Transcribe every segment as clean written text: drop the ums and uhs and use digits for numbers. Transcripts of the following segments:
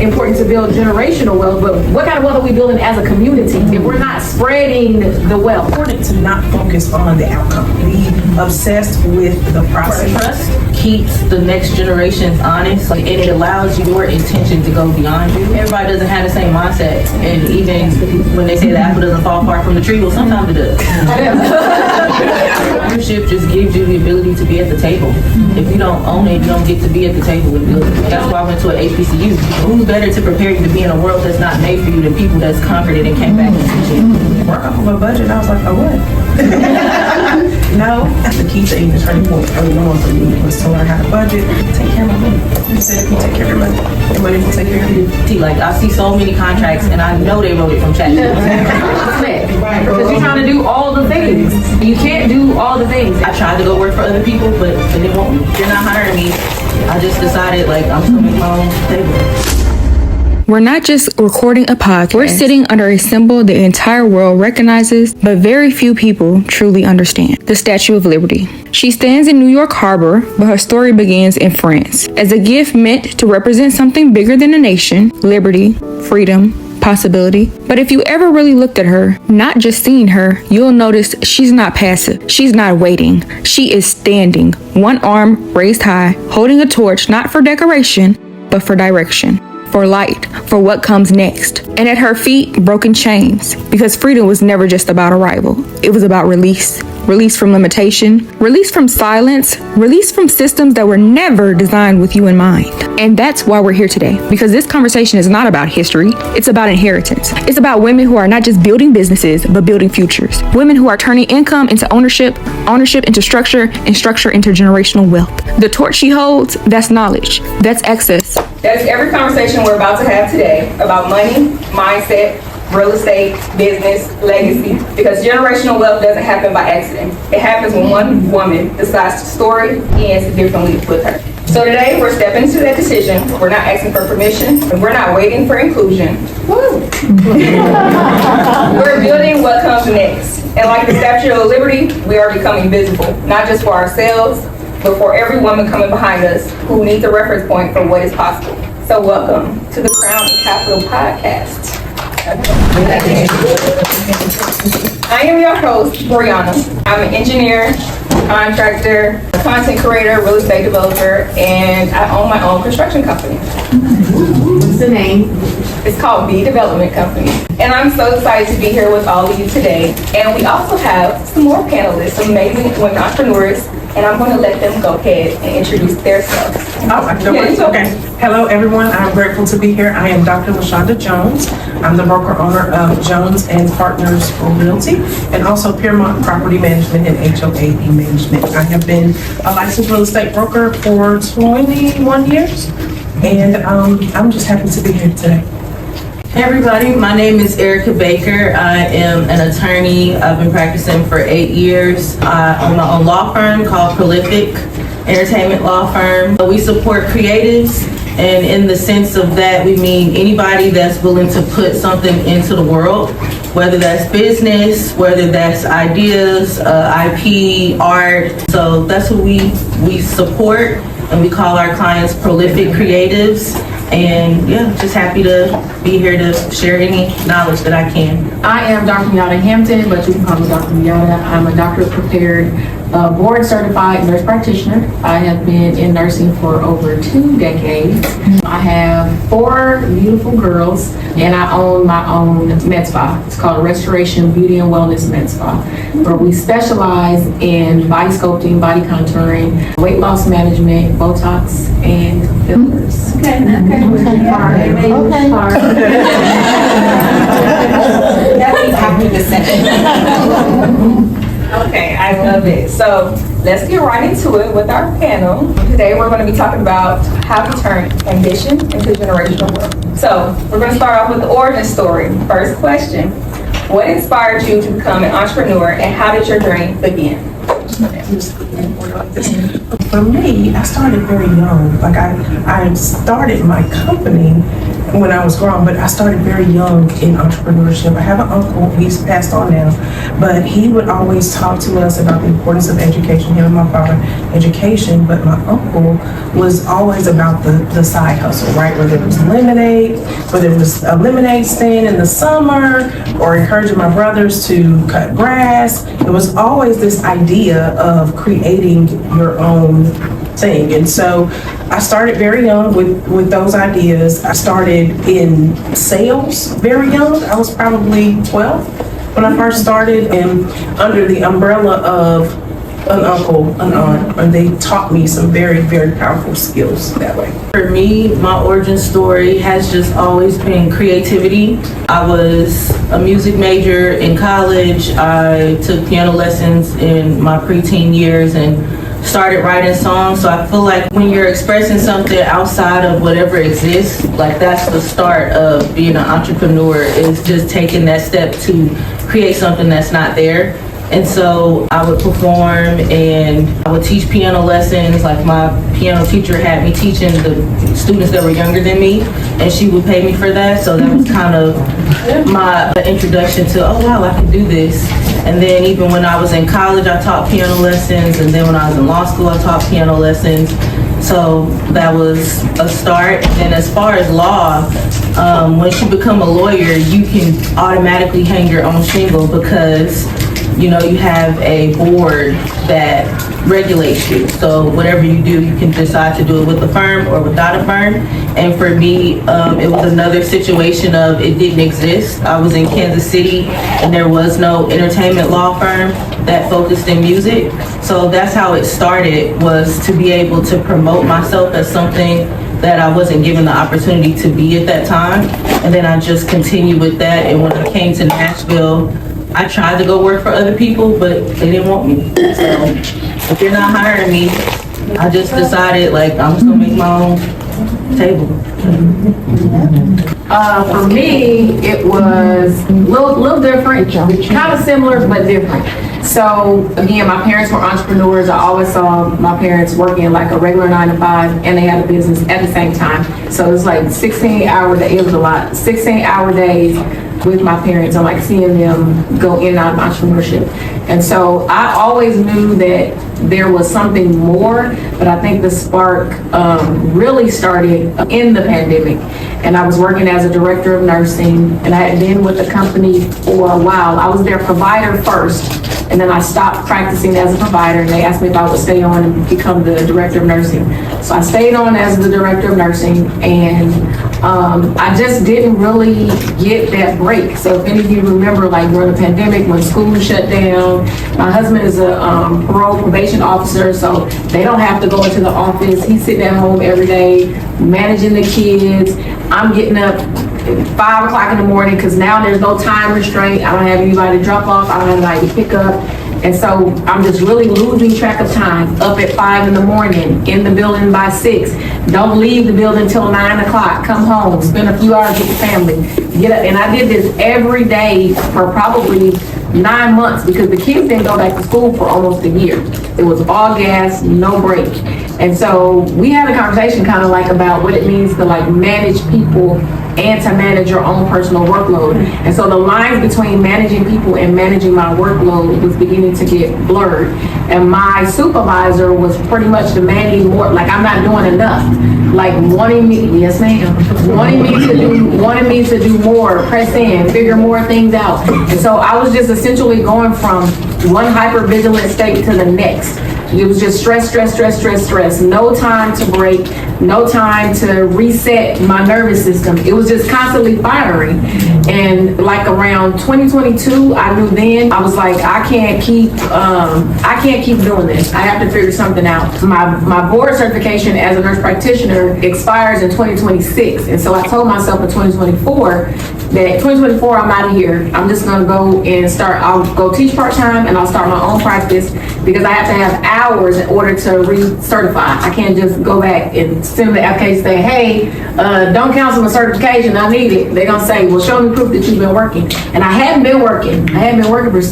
important to build generational wealth, but what kind of wealth are we building as a community if we're not spreading the wealth? It's important to not focus on the outcome. Be obsessed with the process. Trust keeps the next generations honest, and it allows your intention to go beyond you. Everybody doesn't have the same mindset, and even when they say the apple doesn't fall far from the tree, well, sometimes it does. Leadership just gives you the ability to be at the table. If you don't own it, you don't get to be at the table with building. That's why I went to an HBCU. Who's better to prepare you to be in a world that's not made for you than people that's conquered it and came back and teach it? Work off of a budget. I was like, oh, what? No. The key to even turning point early on for me was to learn how to budget, take care of my money. You said if you take care of your money, your money will take care of you. Like, I see so many contracts, and I know they wrote it from chat. Because you're trying to do all the things. You can't do all the things. I tried to go work for other people, but they won't. They're not hiring me. I just decided, like, I'm just gonna make my own table. We're not just recording a podcast. We're sitting under a symbol the entire world recognizes, but very few people truly understand. The Statue of Liberty. She stands in New York Harbor, but her story begins in France. As a gift meant to represent something bigger than a nation, liberty, freedom, possibility. But if you ever really looked at her, not just seeing her, you'll notice she's not passive. She's not waiting. She is standing, one arm raised high, holding a torch not for decoration, but for direction, for light, for what comes next. And at her feet, broken chains, because freedom was never just about arrival. It was about release. Release from limitation, release from silence, release from systems that were never designed with you in mind. And that's why we're here today, because this conversation is not about history, it's about inheritance. It's about women who are not just building businesses, but building futures. Women who are turning income into ownership, ownership into structure, and structure into generational wealth. The torch she holds, that's knowledge, that's access. That's every conversation we're about to have today about money, mindset, real estate, business, legacy, because generational wealth doesn't happen by accident. It happens when one woman decides to story ends differently with her. So today we're stepping into that decision. We're not asking for permission, and we're not waiting for inclusion. Woo. We're building what comes next. And like the Statue of Liberty, we are becoming visible, not just for ourselves, but for every woman coming behind us who needs a reference point for what is possible. So welcome to the Crown and Capital Podcast. I am your host, Brianna. I'm an engineer, contractor, content creator, real estate developer, and I own my own construction company. What's the name? It's called B Development Company. And I'm so excited to be here with all of you today. And we also have some more panelists, some amazing women entrepreneurs, and I'm going to let them go ahead and introduce themselves. Okay. Hello, everyone. I'm grateful to be here. I am Dr. LaShonda Jones. I'm the broker owner of Jones and Partners for Realty and also Piermont Property Management and HOA Management. I have been a licensed real estate broker for 21 years, and I'm just happy to be here today. Hey everybody, my name is Erica Baker. I am an attorney. I've been practicing for 8 years. I own my own law firm called Prolific Entertainment Law Firm. We support creatives, and in the sense of that, we mean anybody that's willing to put something into the world, whether that's business, whether that's ideas, IP, art. So that's who we support, and we call our clients prolific creatives. And yeah, just happy to be here to share any knowledge that I can. I am Dr. Miata Hampton, but you can call me Dr. Miata. I'm a doctorate prepared, board certified nurse practitioner. I have been in nursing for over 2 decades. I have 4 beautiful girls, and I own my own med spa. It's called Restoration Beauty and Wellness Med Spa, where we specialize in body sculpting, body contouring, weight loss management, Botox, and fillers. Okay. Okay, I love it. So let's get right into it with our panel. Today we're going to be talking about how to turn ambition into generational wealth. So we're going to start off with the origin story. First question, what inspired you to become an entrepreneur and how did your journey begin? For me, I started very young. Like I started my company when I was growing, but I started very young in entrepreneurship. I have an uncle, he's passed on now, but he would always talk to us about the importance of education, him and my father, education, but my uncle was always about the side hustle, right? Whether it was lemonade, whether it was a lemonade stand in the summer, or encouraging my brothers to cut grass. It was always this idea of creating your own thing. And so I started very young with those ideas. I started in sales very young. I was probably 12 when I first started, and under the umbrella of an uncle, an aunt, and they taught me some very, very powerful skills that way. For me, my origin story has just always been creativity. I was a music major in college. I took piano lessons in my preteen years and started writing songs. So I feel like when you're expressing something outside of whatever exists, like that's the start of being an entrepreneur, is just taking that step to create something that's not there. And so I would perform and I would teach piano lessons. Like my piano teacher had me teaching the students that were younger than me, and she would pay me for that. So that was kind of my introduction to, oh wow, I can do this. And then even when I was in college, I taught piano lessons. And then when I was in law school, I taught piano lessons. So that was a start. And as far as law, once you become a lawyer, you can automatically hang your own shingle because you have a board that regulates you. So whatever you do, you can decide to do it with a firm or without a firm. And for me, it was another situation of it didn't exist. I was in Kansas City and there was no entertainment law firm that focused in music. So that's how it started, was to be able to promote myself as something that I wasn't given the opportunity to be at that time. And then I just continued with that. And when I came to Nashville, I tried to go work for other people, but they didn't want me. So if they're not hiring me, I just decided like I'm just gonna make my own table. For me, it was a little different, kind of similar, but different. So again, my parents were entrepreneurs. I always saw my parents working like a regular 9 to 5, and they had a business at the same time. So it was like 16-hour days. It was a lot, 16-hour days with my parents, and like seeing them go in and out of entrepreneurship. And so I always knew that there was something more, but I think the spark really started in the pandemic. And I was working as a director of nursing, and I had been with the company for a while. I was their provider first, and then I stopped practicing as a provider, and they asked me if I would stay on and become the director of nursing. So I stayed on as the director of nursing, and I just didn't really get that break. So if any of you remember, like during the pandemic when school shut down, my husband is a parole probation officer, so they don't have to go into the office. He's sitting at home every day, managing the kids. I'm getting up at 5 o'clock in the morning because now there's no time restraint. I don't have anybody to drop off. I don't have anybody to pick up. And so I'm just really losing track of time. Up at 5 in the morning, in the building by 6. Don't leave the building till 9 o'clock. Come home, spend a few hours with your family. Get up. And I did this every day for probably 9 months because the kids didn't go back to school for almost a year. It was all gas, no break. And so we had a conversation kind of like about what it means to like manage people and to manage your own personal workload. And so the lines between managing people and managing my workload was beginning to get blurred. And my supervisor was pretty much demanding more, like I'm not doing enough. Like wanting me, yes ma'am, wanting me to do more, press in, figure more things out. And so I was just essentially going from one hypervigilant state to the next. It was just stress, stress, stress, stress, stress. No time to break, no time to reset my nervous system. It was just constantly firing. And like around 2022, I knew then, I was like, I can't keep doing this. I have to figure something out. My board certification as a nurse practitioner expires in 2026. And so I told myself in 2024 that 2024, I'm out of here. I'm just gonna go and I'll go teach part-time and I'll start my own practice because I have to have hours in order to recertify. I can't just go back and send the application say, hey, don't cancel my certification, I need it. They're gonna say, well, show me proof that you've been working. And I hadn't been working. I hadn't been working for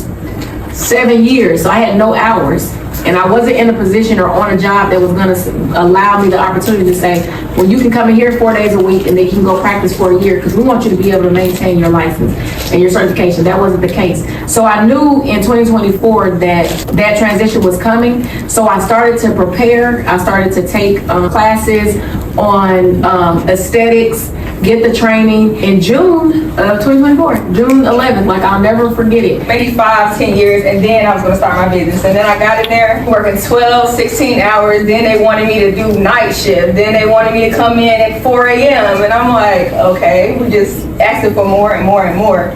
7 years, so I had no hours. And I wasn't in a position or on a job that was gonna allow me the opportunity to say, well, you can come in here 4 days a week and then you can go practice for a year because we want you to be able to maintain your license and your certification. That wasn't the case. So I knew in 2024 that transition was coming. So I started to prepare. I started to take classes on aesthetics, get the training in June of 2024, June 11th. Like, I'll never forget it. Maybe 5-10 years, and then I was going to start my business. And then I got in there working 12, 16 hours. Then they wanted me to do night shift. Then they wanted me to come in at 4 a.m. And I'm like, okay, we're just asking for more and more and more.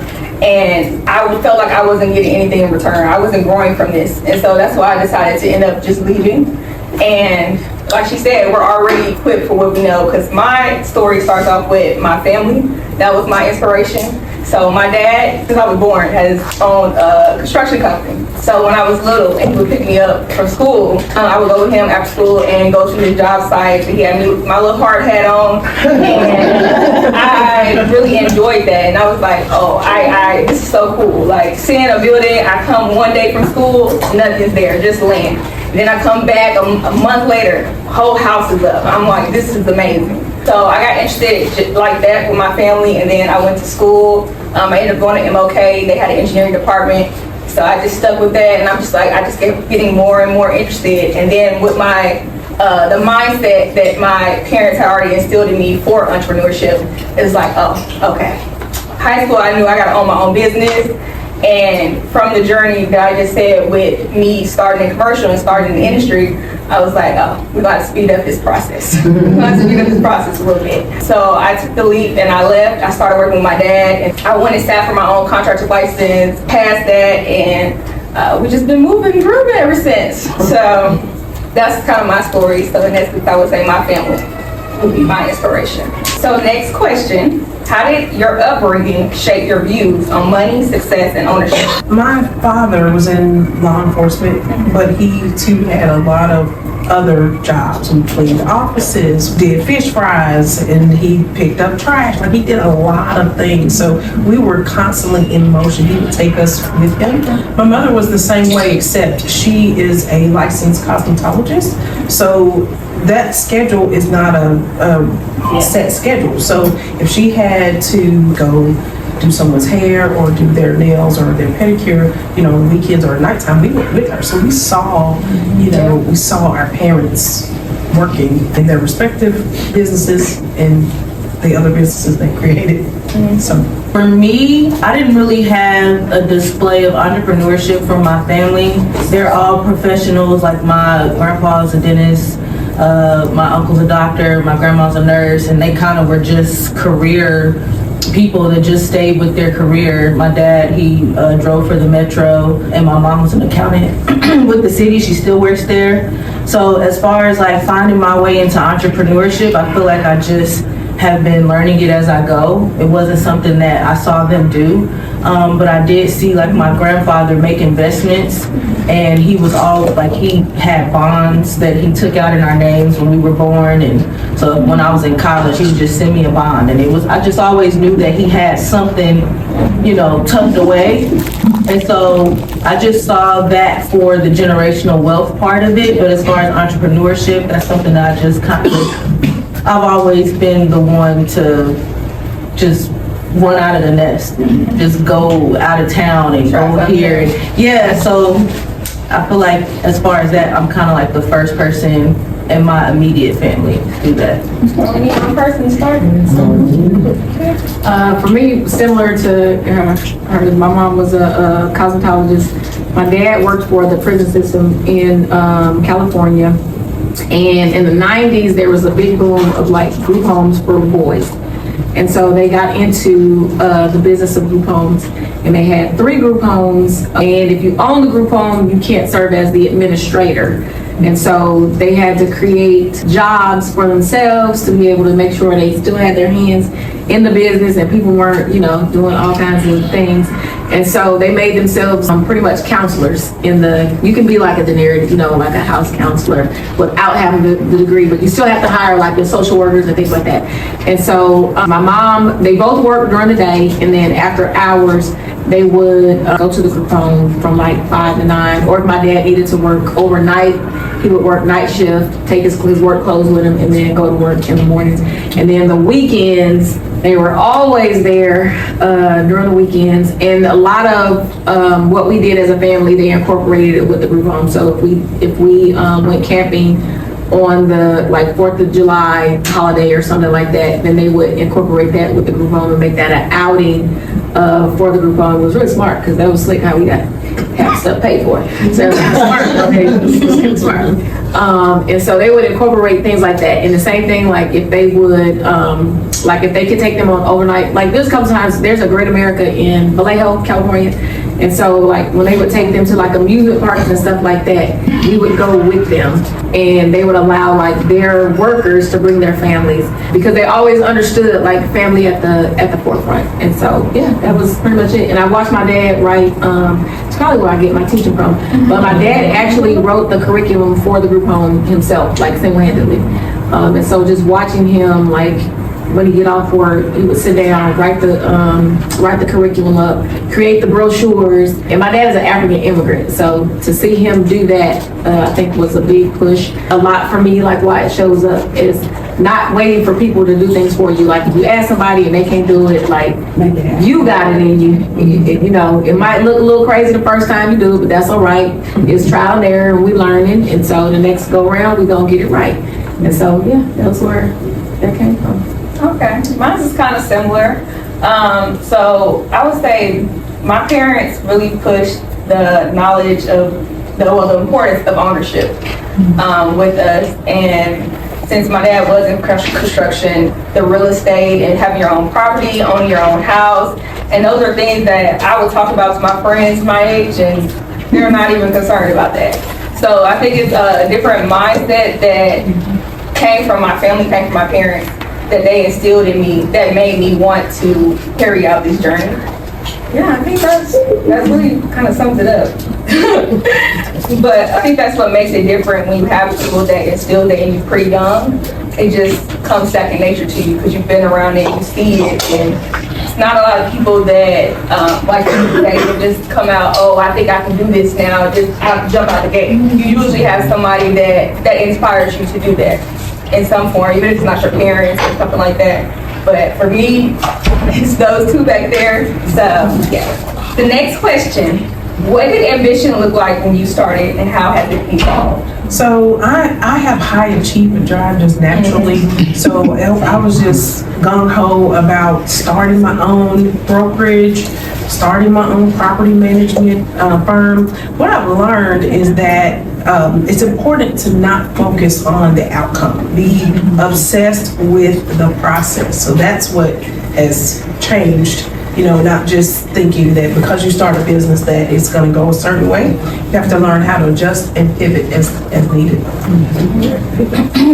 And I felt like I wasn't getting anything in return. I wasn't growing from this. And so that's why I decided to end up just leaving. And like she said, we're already equipped for what we know, because my story starts off with my family. That was my inspiration. So my dad, since I was born, has owned a construction company. So when I was little and he would pick me up from school, I would go with him after school and go to his job site. He had me with my little hard hat on, and I really enjoyed that. And I was like, oh, this is so cool. Like, seeing a building, I come one day from school, nothing's there, just land. Then I come back a month later, whole house is up. I'm like, this is amazing. So I got interested like that with my family, and then I went to school. I ended up going to MOK. They had an engineering department. So I just stuck with that, and I'm just like, I just kept getting more and more interested. And then with my, the mindset that my parents had already instilled in me for entrepreneurship, it was like, oh, okay. High school, I knew I gotta own my own business. And from the journey that I just said with me starting in commercial and starting in the industry, I was like, oh, we got to speed up this process. We got to speed up this process a little bit. So I took the leap and I left. I started working with my dad, and I went and sat for my own contractor license, passed that, and we've just been moving and grooving ever since. So that's kind of my story. So in essence, I would say my family would be my inspiration. So next question. How did your upbringing shape your views on money, success, and ownership? My father was in law enforcement, but he too had a lot of other jobs. He cleaned offices, did fish fries, and he picked up trash. Like, he did a lot of things. So we were constantly in motion. He would take us with him. My mother was the same way, except she is a licensed cosmetologist. So that schedule is not a set schedule. So if she had to go do someone's hair or do their nails or their pedicure, weekends or nighttime, we went with her. So we saw, we saw our parents working in their respective businesses and the other businesses they created. So for me, I didn't really have a display of entrepreneurship from my family. They're all professionals. Like, my grandpa's a dentist, my uncle's a doctor, my grandma's a nurse, and they kind of were just career people that just stayed with their career. My dad, he drove for the Metro, and my mom was an accountant with the city. She still works there. So as far as like finding my way into entrepreneurship, I feel like I just have been learning it as I go. It wasn't something that I saw them do, but I did see like my grandfather make investments, and he was all like, he had bonds that he took out in our names when we were born, and so when I was in college, he would just send me a bond, and I just always knew that he had something, tucked away. And so I just saw that for the generational wealth part of it, but as far as entrepreneurship, that's something that I just kind of, I've always been the one to just run out of the nest, just go out of town and go here. Yeah, so I feel like as far as that, I'm kind of like the first person in my immediate family to do that. Only one person started. For me, similar to her, my mom was a cosmetologist. My dad worked for the prison system in California. And in the 90s, there was a big boom of like group homes for boys. And so they got into the business of group homes, and they had 3 group homes. And if you own the group home, you can't serve as the administrator. And so they had to create jobs for themselves to be able to make sure they still had their hands in the business and people weren't, doing all kinds of things. And so they made themselves pretty much counselors you can be like a generic, like a house counselor without having the degree, but you still have to hire like the social workers and things like that. And so my mom, they both worked during the day, and then after hours, they would go to the group home from like 5 to 9, or if my dad needed to work overnight, he would work night shift, take his work clothes with him, and then go to work in the mornings. And then the weekends, they were always there during the weekends. And a lot of what we did as a family, they incorporated it with the group home. So if we went camping on the like 4th of July holiday or something like that, then they would incorporate that with the group home and make that an outing for the group home. It was really smart because that was slick how we got half stuff paid for. So it was smart, okay, it was smart. And so they would incorporate things like that. And the same thing, like if they would, like if they could take them on overnight, like there's a couple times, there's a Great America in Vallejo, California. And so like when they would take them to like amusement parks and stuff like that, we would go with them and they would allow like their workers to bring their families because they always understood like family at the forefront. And so, yeah, that was pretty much it. And I watched my dad write, it's probably where I get my teaching from, but my dad actually wrote the curriculum for the group home himself, like single-handedly. And so just watching him like, when he get off work, he would sit down, write the curriculum up, create the brochures. And my dad is an African immigrant, so to see him do that, I think was a big push. A lot for me, like why it shows up is not waiting for people to do things for you. Like if you ask somebody and they can't do it, like you got it in you. You know, it might look a little crazy the first time you do it, but that's all right. It's trial and error, and we learning. And so the next go around, we gonna get it right. And so yeah, that's where that came from. Okay, mine is kind of similar. So I would say my parents really pushed the knowledge of the importance of ownership with us. And since my dad was in construction, the real estate and having your own property, owning your own house, and those are things that I would talk about to my friends my age, and they're not even concerned about that. So I think it's a different mindset that came from my family, came from my parents, that they instilled in me that made me want to carry out this journey. Yeah, I think that's really kind of sums it up. But I think that's what makes it different when you have people that instill that in you pretty young. It just comes second nature to you because you've been around it, you see it, and it's not a lot of people that like they just come out, oh, I think I can do this now, just have to jump out the gate. You usually have somebody that inspires you to do that in some form, even if it's not your parents or something like that. But for me, it's those two back there. So yeah. The next question, what did ambition look like when you started and how has it evolved? So I have high achievement drive just naturally. So I was just gung-ho about starting my own brokerage, starting my own property management firm. What I've learned is that it's important to not focus on the outcome, be obsessed with the process. So that's what has changed, you know, not just thinking that because you start a business that it's going to go a certain way. You have to learn how to adjust and pivot as needed.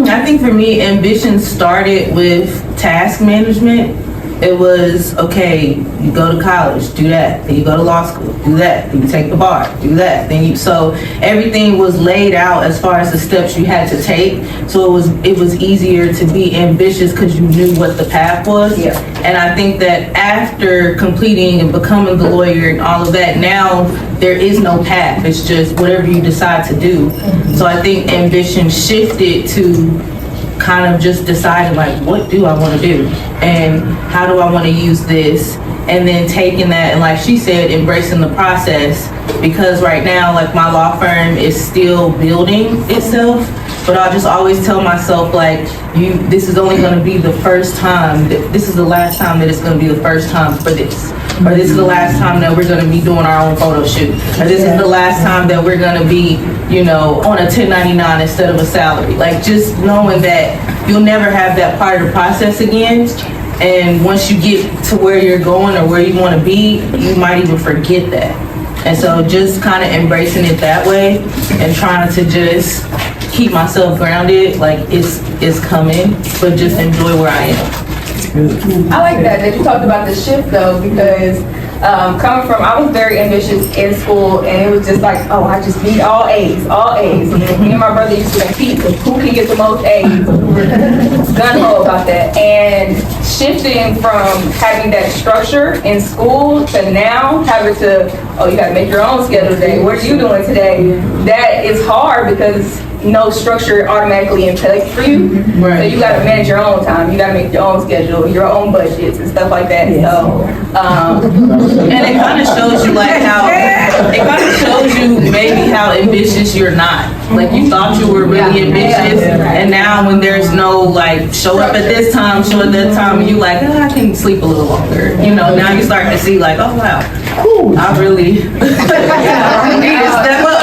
I think for me, ambition started with task management. It was, okay, you go to college, do that. Then you go to law school, do that. Then you take the bar, do that. So everything was laid out as far as the steps you had to take. So it was easier to be ambitious because you knew what the path was. Yeah. And I think that after completing and becoming the lawyer and all of that, now there is no path. It's just whatever you decide to do. So I think ambition shifted to kind of just deciding like, what do I want to do and how do I want to use this, and then taking that and, like she said, embracing the process, because right now like my law firm is still building itself, but I just always tell myself like, this is only going to be the first time, this is the last time that it's going to be the first time for this, or this is the last time that we're going to be doing our own photo shoot, or this is the last time that we're going to be, you know, on a 1099 instead of a salary. Like just knowing that you'll never have that part of the process again, and once you get to where you're going or where you want to be, you might even forget that. And so just kind of embracing it that way and trying to just keep myself grounded, like it's coming, but just enjoy where I am. I like that you talked about the shift though, because I was very ambitious in school, and it was just like, oh, I just need all A's, all A's. And me and my brother used to compete of who can get the most A's. Gun-ho about that. And shifting from having that structure in school to now having to, oh, you gotta make your own schedule today. What are you doing today? That is hard because no structure automatically in place for you. So you gotta manage your own time. You gotta make your own schedule, your own budgets and stuff like that. So, And it kind of shows you like how, it kind of shows you maybe how ambitious you're not. Like you thought you were really ambitious, and now when there's no like show up at this time, show at that time, and you like, oh, I can sleep a little longer. You know, now you start to see like, oh wow, I really need to step up.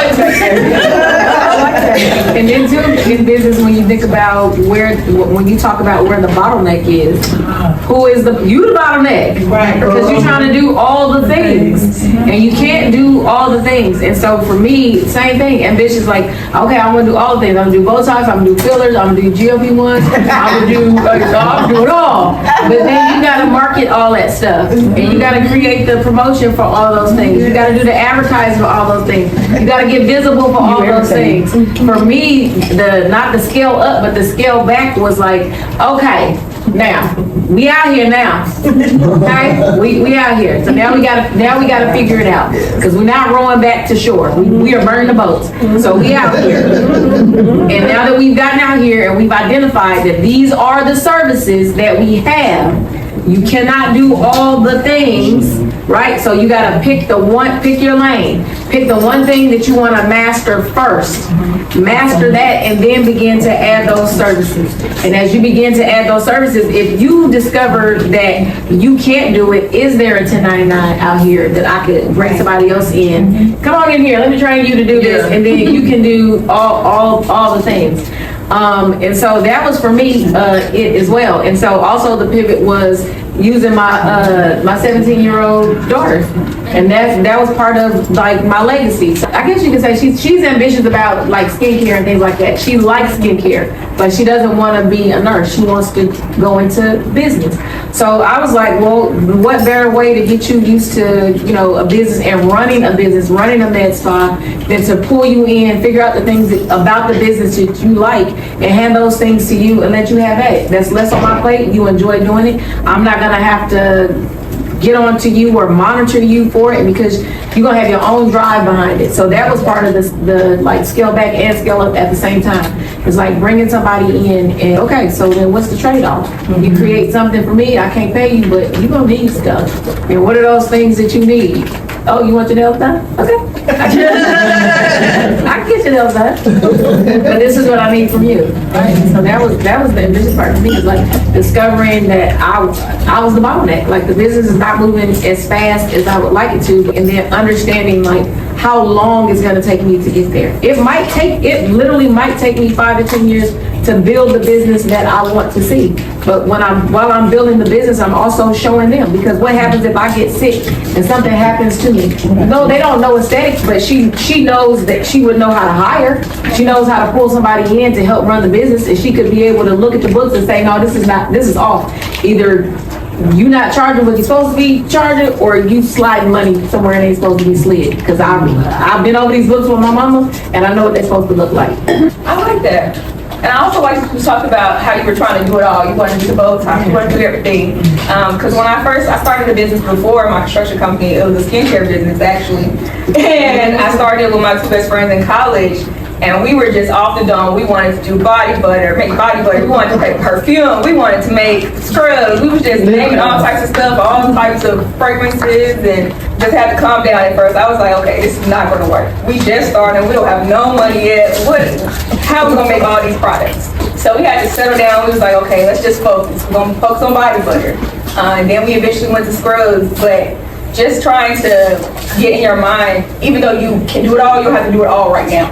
And then too, in business, when you think about when you talk about where the bottleneck is, who is the bottleneck? Right. Because you're trying to do all the things, and you can't do all the things. And so for me, same thing, ambitious, like, okay, I'm gonna do all the things. I'm gonna do Botox, I'm gonna do fillers, I'm gonna do GLP-1s, I'm gonna do it all. But then you gotta market all that stuff, and you gotta create the promotion for all those things. You gotta do the advertising for all those things. You gotta get visible for all those things. For me, not the scale up, but the scale back was like, okay, now we out here now. Okay, we out here. So now we gotta figure it out because we're not rowing back to shore. We are burning the boats. So we out here. And now that we've gotten out here and we've identified that these are the services that we have, you cannot do all the things, right? So you gotta pick your lane. Pick the one thing that you wanna master first. Master that and then begin to add those services. And as you begin to add those services, if you discover that you can't do it, is there a 1099 out here that I could bring somebody else in? Come on in here, let me train you to do this, and then you can do all the things. And so that was for me, it as well. And so also the pivot was using my 17-year-old daughter. And that was part of like my legacy. So I guess you could say she's ambitious about like skincare and things like that. She likes skincare, but she doesn't want to be a nurse. She wants to go into business. So I was like, well, what better way to get you used to, a business and running a med spa than to pull you in, figure out the things about the business that you like and hand those things to you and let you have at it. That's less on my plate. You enjoy doing it. I'm not gonna have to get on to you or monitor you for it because you're gonna have your own drive behind it. So that was part of the like scale back and scale up at the same time. It's like bringing somebody in and okay, so then what's the trade-off? You create something for me, I can't pay you, but you're gonna need stuff. And what are those things that you need? Oh, you want your nails done? Okay. I can get your nails done. But this is what I need from you. Right? So that was the ambitious part for me, is like discovering that I was the bottleneck. Like the business is not moving as fast as I would like it to, and then understanding like how long it's gonna take me to get there. It literally might take me 5 to 10 years to build the business that I want to see. But while I'm building the business, I'm also showing them, because what happens if I get sick and something happens to me? No, they don't know aesthetics, but she knows that she would know how to hire. She knows how to pull somebody in to help run the business, and she could be able to look at the books and say, no, this is off. Either you not charging what you're supposed to be charging, or you sliding money somewhere it ain't supposed to be slid. Because I've been over these books with my mama, and I know what they're supposed to look like. I like that. And I also like to talk about how you were trying to do it all. You wanted to do the Botox, you wanted to do everything. Because when I started a business before my construction company, it was a skincare business actually. And I started with my two best friends in college. And we were just off the dome. We wanted to do make body butter. We wanted to make perfume. We wanted to make scrubs. We was just naming all types of stuff, all types of fragrances, and just had to calm down at first. I was like, okay, this is not gonna work. We just started, we don't have no money yet. How are we gonna make all these products? So we had to settle down. We was like, okay, let's just focus. We're gonna focus on body butter. And then we eventually went to scrubs, but just trying to get in your mind, even though you can do it all, you have to do it all right now.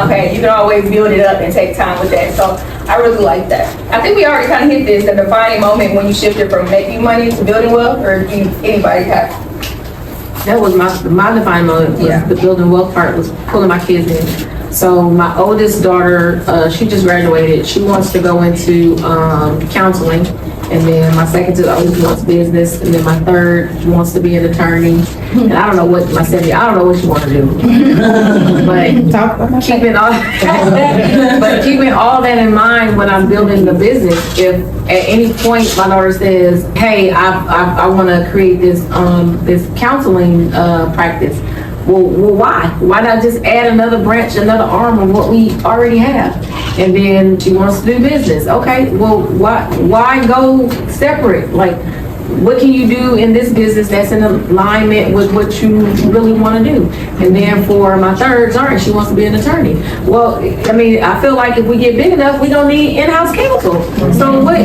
Okay, you can always build it up and take time with that. So I really like that. I think we already kind of hit this, the defining moment when you shifted from making money to building wealth, or do anybody have? That was my defining moment, was the building wealth part, was pulling my kids in. So my oldest daughter, she just graduated. She wants to go into counseling. And then my second to the oldest wants business, and then my third wants to be an attorney. And I don't know what my second, I don't know what you want to do. But keeping all, but keeping all that in mind when I'm building the business, if at any point my daughter says, hey, I want to create this counseling practice. Well, why? Why not just add another branch, another arm of what we already have? And then she wants to do business. Okay, well, why go separate? Like, what can you do in this business that's in alignment with what you really want to do? And then for my third, sorry, she wants to be an attorney. Well, I mean, I feel like if we get big enough, we don't need in-house counsel. So what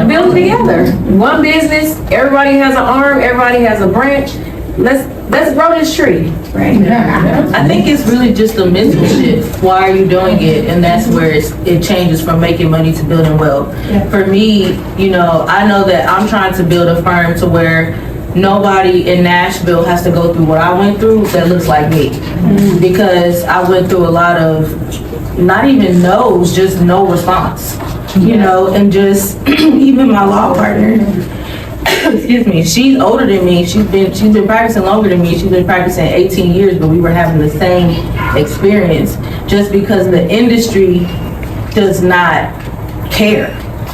build together. One business, everybody has an arm, everybody has a branch. Let's grow this tree. Right. I think it's really just a mental shift. Why are you doing it? And that's where it changes from making money to building wealth. For me, you know, I know that I'm trying to build a firm to where nobody in Nashville has to go through what I went through that looks like me. Because I went through a lot of, not even no's, just no response. You know, and just even my law partner, excuse me, she's older than me. She's been practicing longer than me. She's been practicing 18 years, but we were having the same experience just because the industry does not care.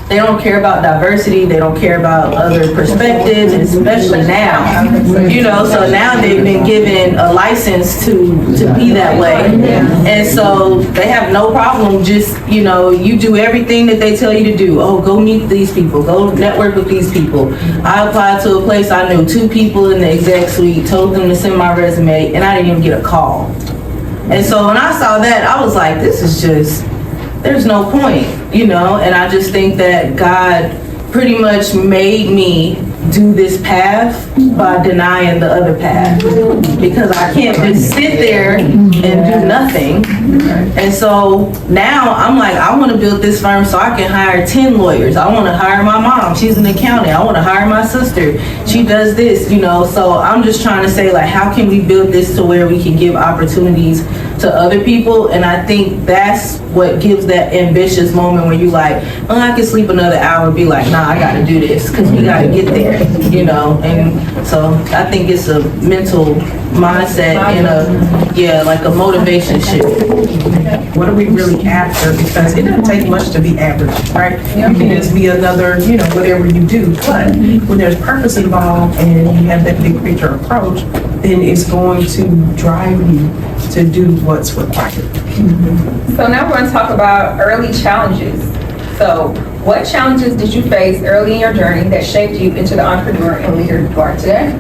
They don't care about diversity. They don't care about other perspectives, especially now. You know, so now they've been given a license to be that way. And so they have no problem just, you know, you do everything that they tell you to do. Oh, go meet these people. Go network with these people. I applied to a place, I knew 2 people in the exec suite, told them to send my resume, and I didn't even get a call. And so when I saw that, I was like, this is just, there's no point, you know, and I just think that God pretty much made me do this path by denying the other path because I can't just sit there and do nothing. And so now I'm like, I want to build this firm so I can hire 10 lawyers. I want to hire my mom. She's an accountant. I want to hire my sister. She does this, you know, so I'm just trying to say, like, how can we build this to where we can give opportunities to other people? And I think that's what gives that ambitious moment when you like, oh, I can sleep another hour and be like, nah, I got to do this because we got to get there, you know? And so I think it's a mental mindset and like a motivation shift. What are we really after? Because it doesn't take much to be average, right? You can just be another, you know, whatever you do. But when there's purpose involved and you have that big picture approach, then it's going to drive you to do what's required. So now we're going to talk about early challenges. So what challenges did you face early in your journey that shaped you into the entrepreneur and leader you are today?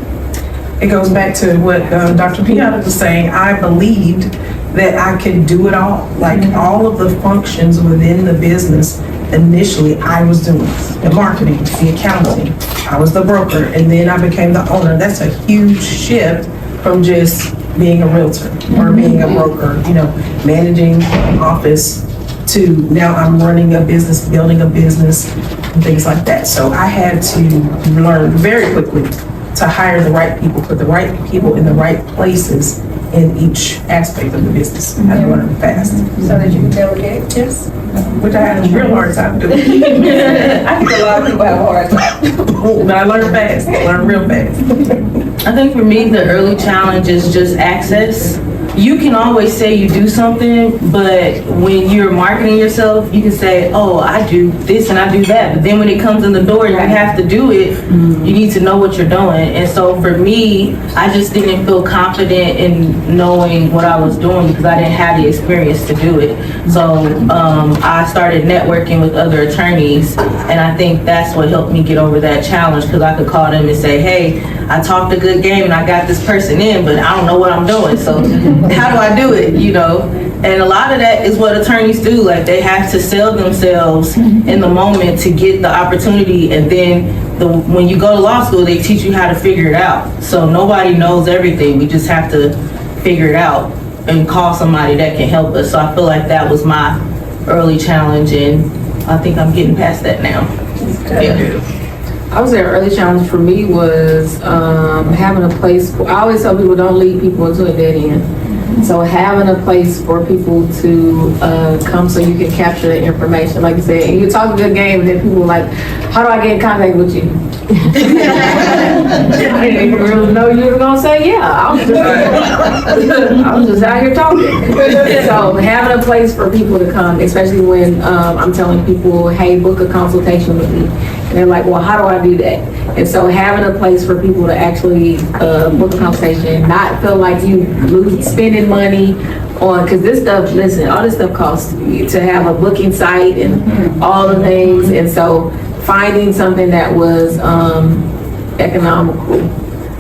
It goes back to what Dr. Piana was saying. I believed that I could do it all. Like all of the functions within the business, initially I was doing the marketing, the accounting, I was the broker, and then I became the owner. That's a huge shift from just being a realtor or being a broker, you know, managing an office to now I'm running a business, building a business, and things like that. So I had to learn very quickly to hire the right people, put the right people in the right places in each aspect of the business. I had to learn fast. So that you can delegate? Yes. Which I had a real hard time doing. I think a lot of people have a hard time. But I learned fast, learned real fast. I think for me, the early challenge is just access. You can always say you do something, but when you're marketing yourself, you can say, oh, I do this and I do that. But then when it comes in the door and you have to do it, you need to know what you're doing. And so for me, I just didn't feel confident in knowing what I was doing because I didn't have the experience to do it. So I started networking with other attorneys, and I think that's what helped me get over that challenge because I could call them and say, hey, I talked a good game and I got this person in, but I don't know what I'm doing. So how do I do it, you know? And a lot of that is what attorneys do. Like they have to sell themselves in the moment to get the opportunity. And then when you go to law school, they teach you how to figure it out. So nobody knows everything. We just have to figure it out and call somebody that can help us. So I feel like that was my early challenge, and I think I'm getting past that now. Yeah. I would say an early challenge for me was having a place. I always tell people don't lead people into a dead end. So having a place for people to come so you can capture the information, like you said, and you talk a good game, and then people are like, how do I get in contact with you? I didn't even really know you were gonna say, yeah, I was just out here talking. So having a place for people to come, especially when I'm telling people, hey, book a consultation with me. And they're like, well, how do I do that? And so having a place for people to actually book a consultation, not feel like you spending money on, because this stuff, listen, all this stuff costs to have a booking site and all the things. And so finding something that was economical,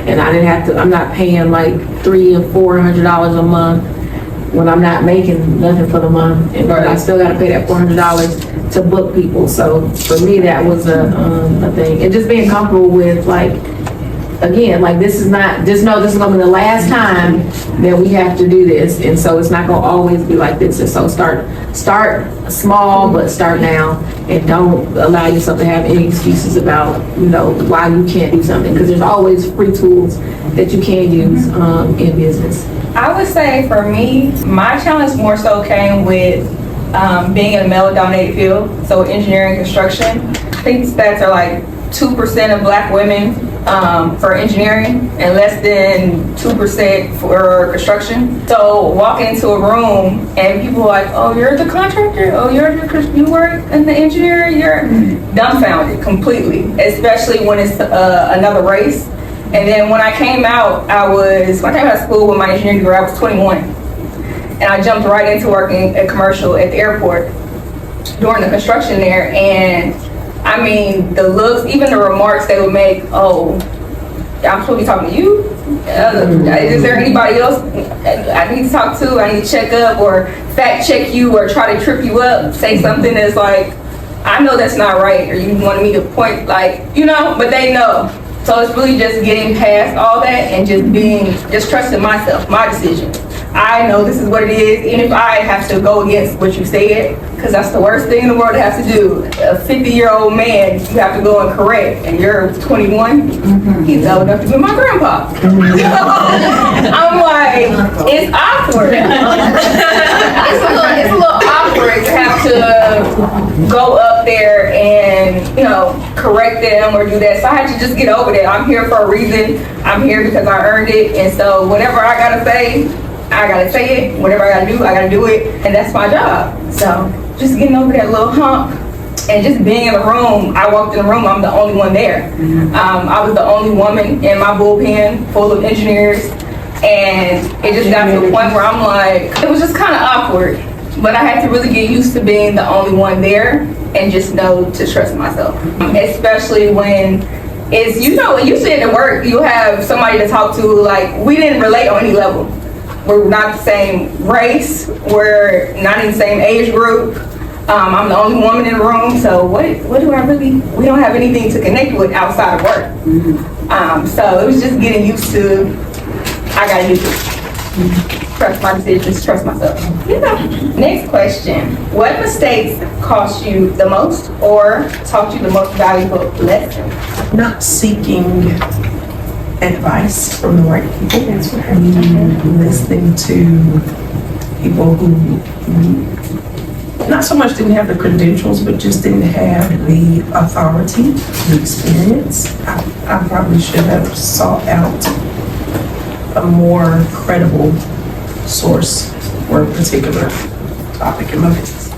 and I didn't have to, I'm not paying like $300 and $400 a month when I'm not making nothing for the month, and I still gotta pay that $400 to book people. So for me, that was a thing. And just being comfortable with, like, again, like, this is not, just know this is gonna be the last time that we have to do this. And so it's not gonna always be like this. And so start small, but start now, and don't allow yourself to have any excuses about, why you can't do something, because there's always free tools that you can use in business. I would say for me, my challenge more so came with being in a male-dominated field, so engineering, construction. I think stats are like 2% of Black women for engineering and less than 2% for construction. So walking into a room and people are like, oh, you're the contractor? Oh, you work in the engineer? You're dumbfounded completely, especially when it's another race. And then when I came out, when I came out of school with my engineering degree, I was 21. And I jumped right into working at commercial at the airport during the construction there. And I mean, the looks, even the remarks they would make, oh, I'm supposed to be talking to you? Is there anybody else I need to talk to? I need to check up or fact check you or try to trip you up, say something that's like, I know that's not right, or you wanted me to point, like, but they know. So it's really just getting past all that and just trusting myself, my decision. I know this is what it is, even if I have to go against what you said, because that's the worst thing in the world to have to do. A 50-year-old man, you have to go and correct, and you're 21, he's old enough to be my grandpa. I'm like, it's awkward. It's a little awkward to have to go up there and, correct them or do that. So I had to just get over that. I'm here for a reason. I'm here because I earned it. And so whatever I gotta say, I gotta say it. Whatever I gotta do it. And that's my job. So just getting over that little hump and just being in the room. I walked in the room, I'm the only one there. I was the only woman in my bullpen full of engineers. And it just got to the point where I'm like, it was just kind of awkward. But I had to really get used to being the only one there and just know to trust myself. Especially when it's, usually at work, you have somebody to talk to, like, we didn't relate on any level. We're not the same race, we're not in the same age group. I'm the only woman in the room, so what do I really, we don't have anything to connect with outside of work. So it was just getting used to, I got used to trust my decisions, trust myself. Next question. What mistakes cost you the most or taught you the most valuable lesson? Not seeking advice from the right people. Listening to people who not so much didn't have the credentials, but just didn't have the authority, the experience. I probably should have sought out a more credible source for a particular topic in my business.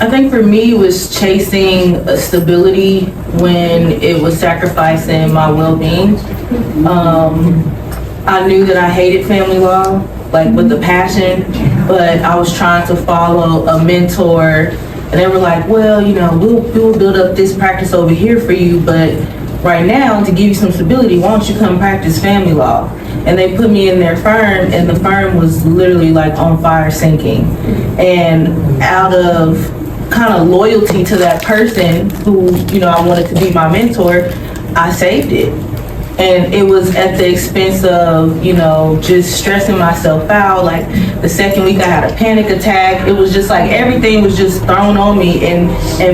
I think for me it was chasing a stability when it was sacrificing my well-being. I knew that I hated family law, like with a passion, but I was trying to follow a mentor, and they were like, well, we'll build up this practice over here for you, but right now, to give you some stability, why don't you come practice family law? And they put me in their firm, and the firm was literally like on fire, sinking. And out of kind of loyalty to that person who, I wanted to be my mentor, I saved it. And it was at the expense of, just stressing myself out. Like the second week I had a panic attack. It was just like everything was just thrown on me. And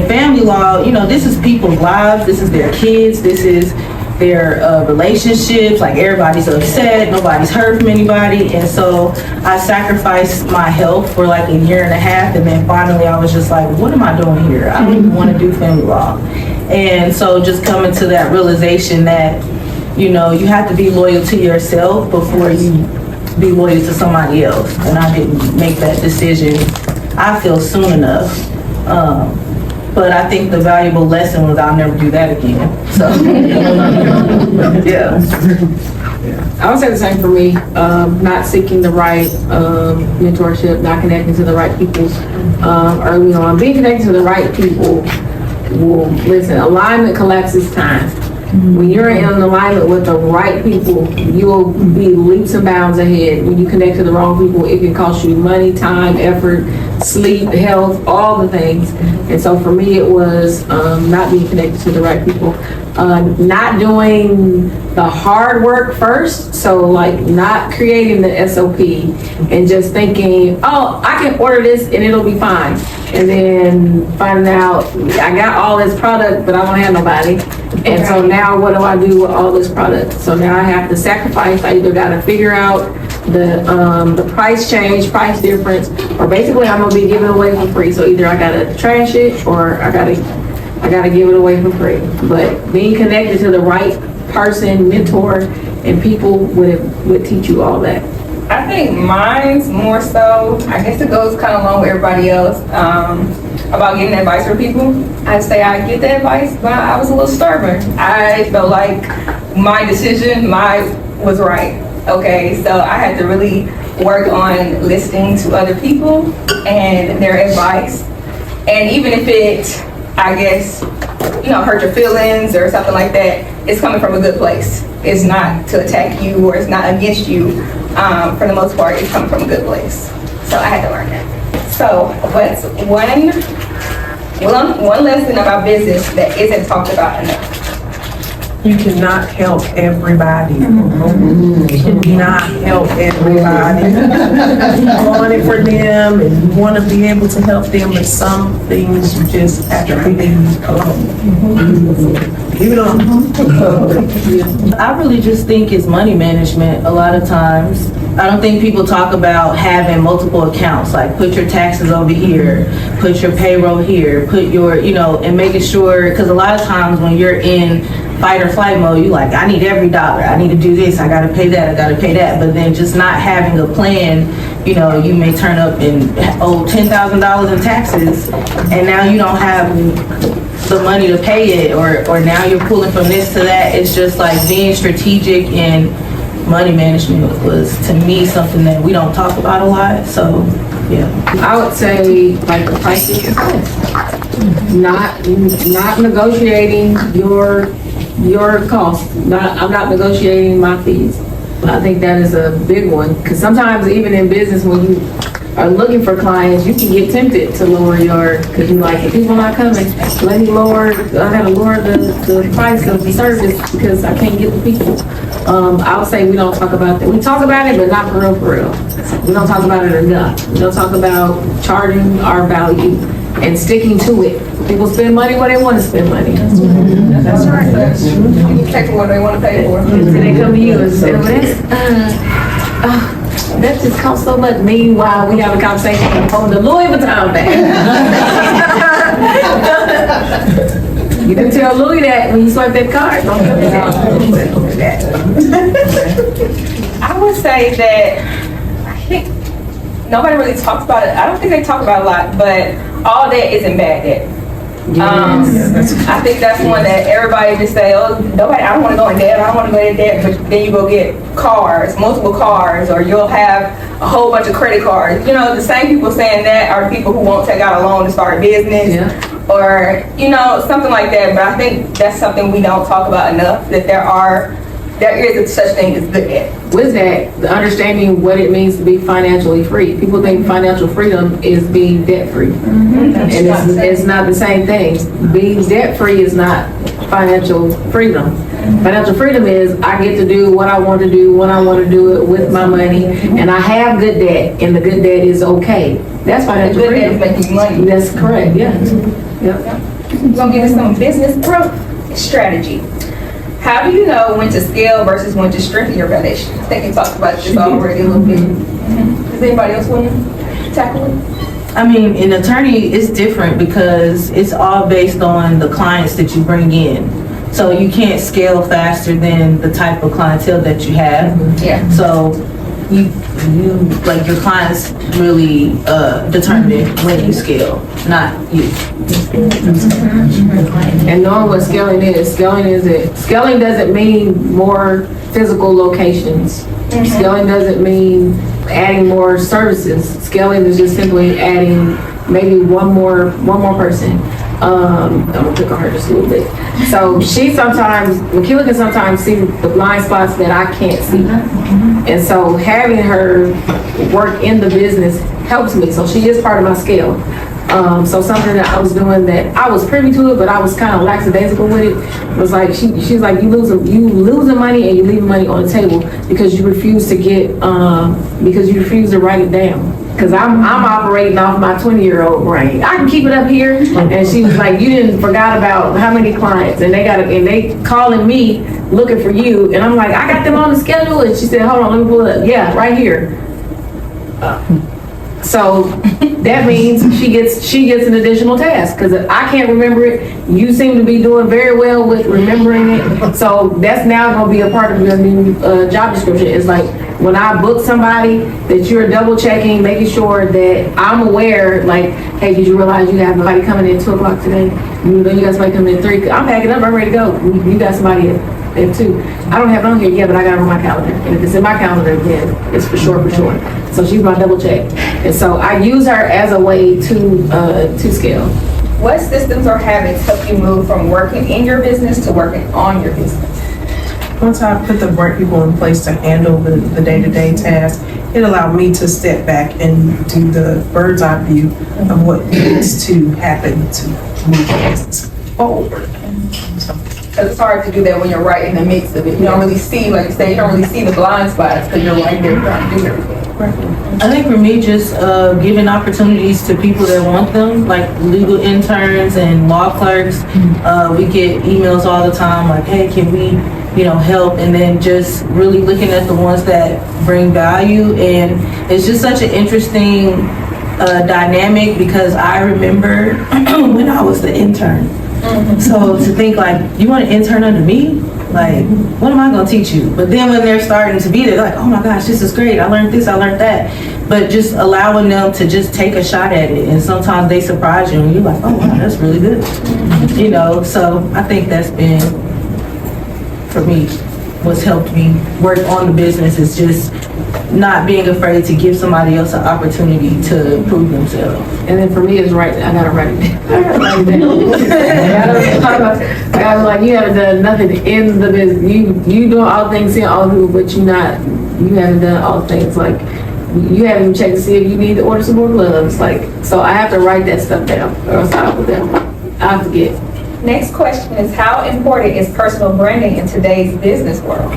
family law, this is people's lives. This is their kids. This is their relationships. Like everybody's upset, nobody's heard from anybody, and so I sacrificed my health for like a year and a half, and then finally I was just like, what am I doing here? I don't even want to do family law. And so just coming to that realization that, you know, you have to be loyal to yourself before you be loyal to somebody else. And I didn't make that decision, I feel, soon enough. But I think the valuable lesson was I'll never do that again. So, yeah. I would say the same for me. Not seeking the right mentorship, not connecting to the right people early on. Being connected to the right people will, listen, alignment collapses time. When you're in alignment with the right people, you will be leaps and bounds ahead. When you connect to the wrong people, it can cost you money, time, effort, sleep, health, all the things. And so for me, it was not being connected to the right people. Not doing the hard work first. So like not creating the SOP and just thinking, oh, I can order this and it'll be fine. And then finding out I got all this product, but I don't have nobody. And so now what do I do with all this product? So now I have to sacrifice. I either got to figure out the price change, price difference, or basically I'm gonna be giving it away for free. So either I gotta trash it or I gotta give it away for free. But being connected to the right person, mentor, and people would teach you all that. I think mine's more so, I guess it goes kind of along with everybody else, about getting advice from people. I'd say I get the advice, but I was a little stubborn. I felt like my decision, was right. Okay, so I had to really work on listening to other people and their advice. And even if it, I guess, hurt your feelings or something like that, it's coming from a good place. It's not to attack you or it's not against you. For the most part, it's coming from a good place. So I had to learn that. So what's one lesson about business that isn't talked about enough? You cannot help everybody. You cannot help everybody. You want it for them and you want to be able to help them, but some things you just have to leave alone. Leave it alone. I really just think it's money management a lot of times. I don't think people talk about having multiple accounts, like put your taxes over here, put your payroll here, put your, and making sure, because a lot of times when you're in fight or flight mode, you like, I need every dollar, I need to do this, I gotta pay that, I gotta pay that, but then just not having a plan, you may turn up and owe $10,000 in taxes, and now you don't have the money to pay it, or now you're pulling from this to that. It's just like being strategic and money management was, to me, something that we don't talk about a lot, so, yeah. I would say like the price is not negotiating your cost. I'm not negotiating my fees. I think that is a big one, because sometimes even in business, when you are looking for clients, you can get tempted to lower because you like, if people not coming, let me I gotta lower the price of the service because I can't get the people. I would say we don't talk about that. We talk about it, but not for real. We don't talk about it enough. We don't talk about charging our value and sticking to it. People spend money where they want to spend money. That's right. You take what they want to pay for. So they come to you and say, well, that just costs so much. Meanwhile, we have a conversation on the Louis Vuitton bag. You can tell Louis that when you swipe that card. Don't come to that. I would say that I think nobody really talks about it. I don't think they talk about it a lot, but all debt isn't bad debt. I think that's one that everybody just say, oh, nobody, I don't want to go in debt, I don't want to go in debt, but then you go get cars, multiple cars, or you'll have a whole bunch of credit cards. The same people saying that are the people who won't take out a loan to start a business, or, something like that. But I think that's something we don't talk about enough, that there is a such thing as good debt. With that, the understanding what it means to be financially free. People think financial freedom is being debt free. And it's not the same thing. Being debt free is not financial freedom. Financial freedom is I get to do what I want to do when I want to do it with my money, and I have good debt, and the good debt is okay. That's financial Good freedom. debt is making money. That's correct. Yeah. Yep. We're gonna give us some business growth strategy. How do you know when to scale versus when to strengthen your foundation? I think you talked about this already a little bit. Does anybody else want to tackle it? I mean, an attorney is different because it's all based on the clients that you bring in. So you can't scale faster than the type of clientele that you have. Yeah. So you like your clients really determine when you scale, not you. And knowing what scaling doesn't mean more physical locations. Scaling doesn't mean adding more services. Scaling is just simply adding maybe one more person. I'm gonna pick on her just a little bit. So Makila can sometimes see the blind spots that I can't see. And so having her work in the business helps me. So she is part of my scale. So something that I was doing that I was privy to it, but I was kind of lackadaisical with it, was like, she's like, you losing money and you leaving money on the table because you refuse to write it down. Cause I'm operating off my 20-year-old brain. I can keep it up here. And she was like, you didn't forgot about how many clients and they calling me looking for you. And I'm like, I got them on the schedule. And she said, hold on, let me pull it up. Yeah, right here. So that means she gets an additional task because I can't remember it. You seem to be doing very well with remembering it. So that's now going to be a part of your new job description. It's like when I book somebody that you're double checking, making sure that I'm aware, like, hey, did you realize you have somebody coming in 2 o'clock today? You know, you got somebody coming in 3. I'm packing up, I'm ready to go. You got somebody at 2. I don't have it on here yet, but I got it on my calendar. And if it's in my calendar, then it's for sure. So she's my double check. And so I use her as a way to scale. What systems or habits help you move from working in your business to working on your business? Once I put the right people in place to handle the day-to-day tasks, it allowed me to step back and do the bird's eye view of what needs to happen to move the business forward. Because it's hard to do that when you're right in the mix of it. You don't really see, like you say, you don't really see the blind spots because you're right there trying to do everything. I think for me, just giving opportunities to people that want them, like legal interns and law clerks. We get emails all the time like, hey, can we, help? And then just really looking at the ones that bring value. And it's just such an interesting dynamic because I remember when I was the intern. So to think like, you want to intern under me? Like, what am I going to teach you? But then when they're starting to be there, like, oh my gosh, this is great. I learned this, I learned that. But just allowing them to just take a shot at it. And sometimes they surprise you and you're like, oh wow, that's really good. So I think that's been, for me, what's helped me work on the business is just not being afraid to give somebody else an opportunity to prove themselves. And then for me, it's right. I gotta write it down. I gotta like, you haven't done nothing in the business. You doing all things in all people, but you haven't done all things. Like, you haven't even checked to see if you need to order some more gloves. Like, so I have to write that stuff down, or else I'll forget. Next question is, how important is personal branding in today's business world?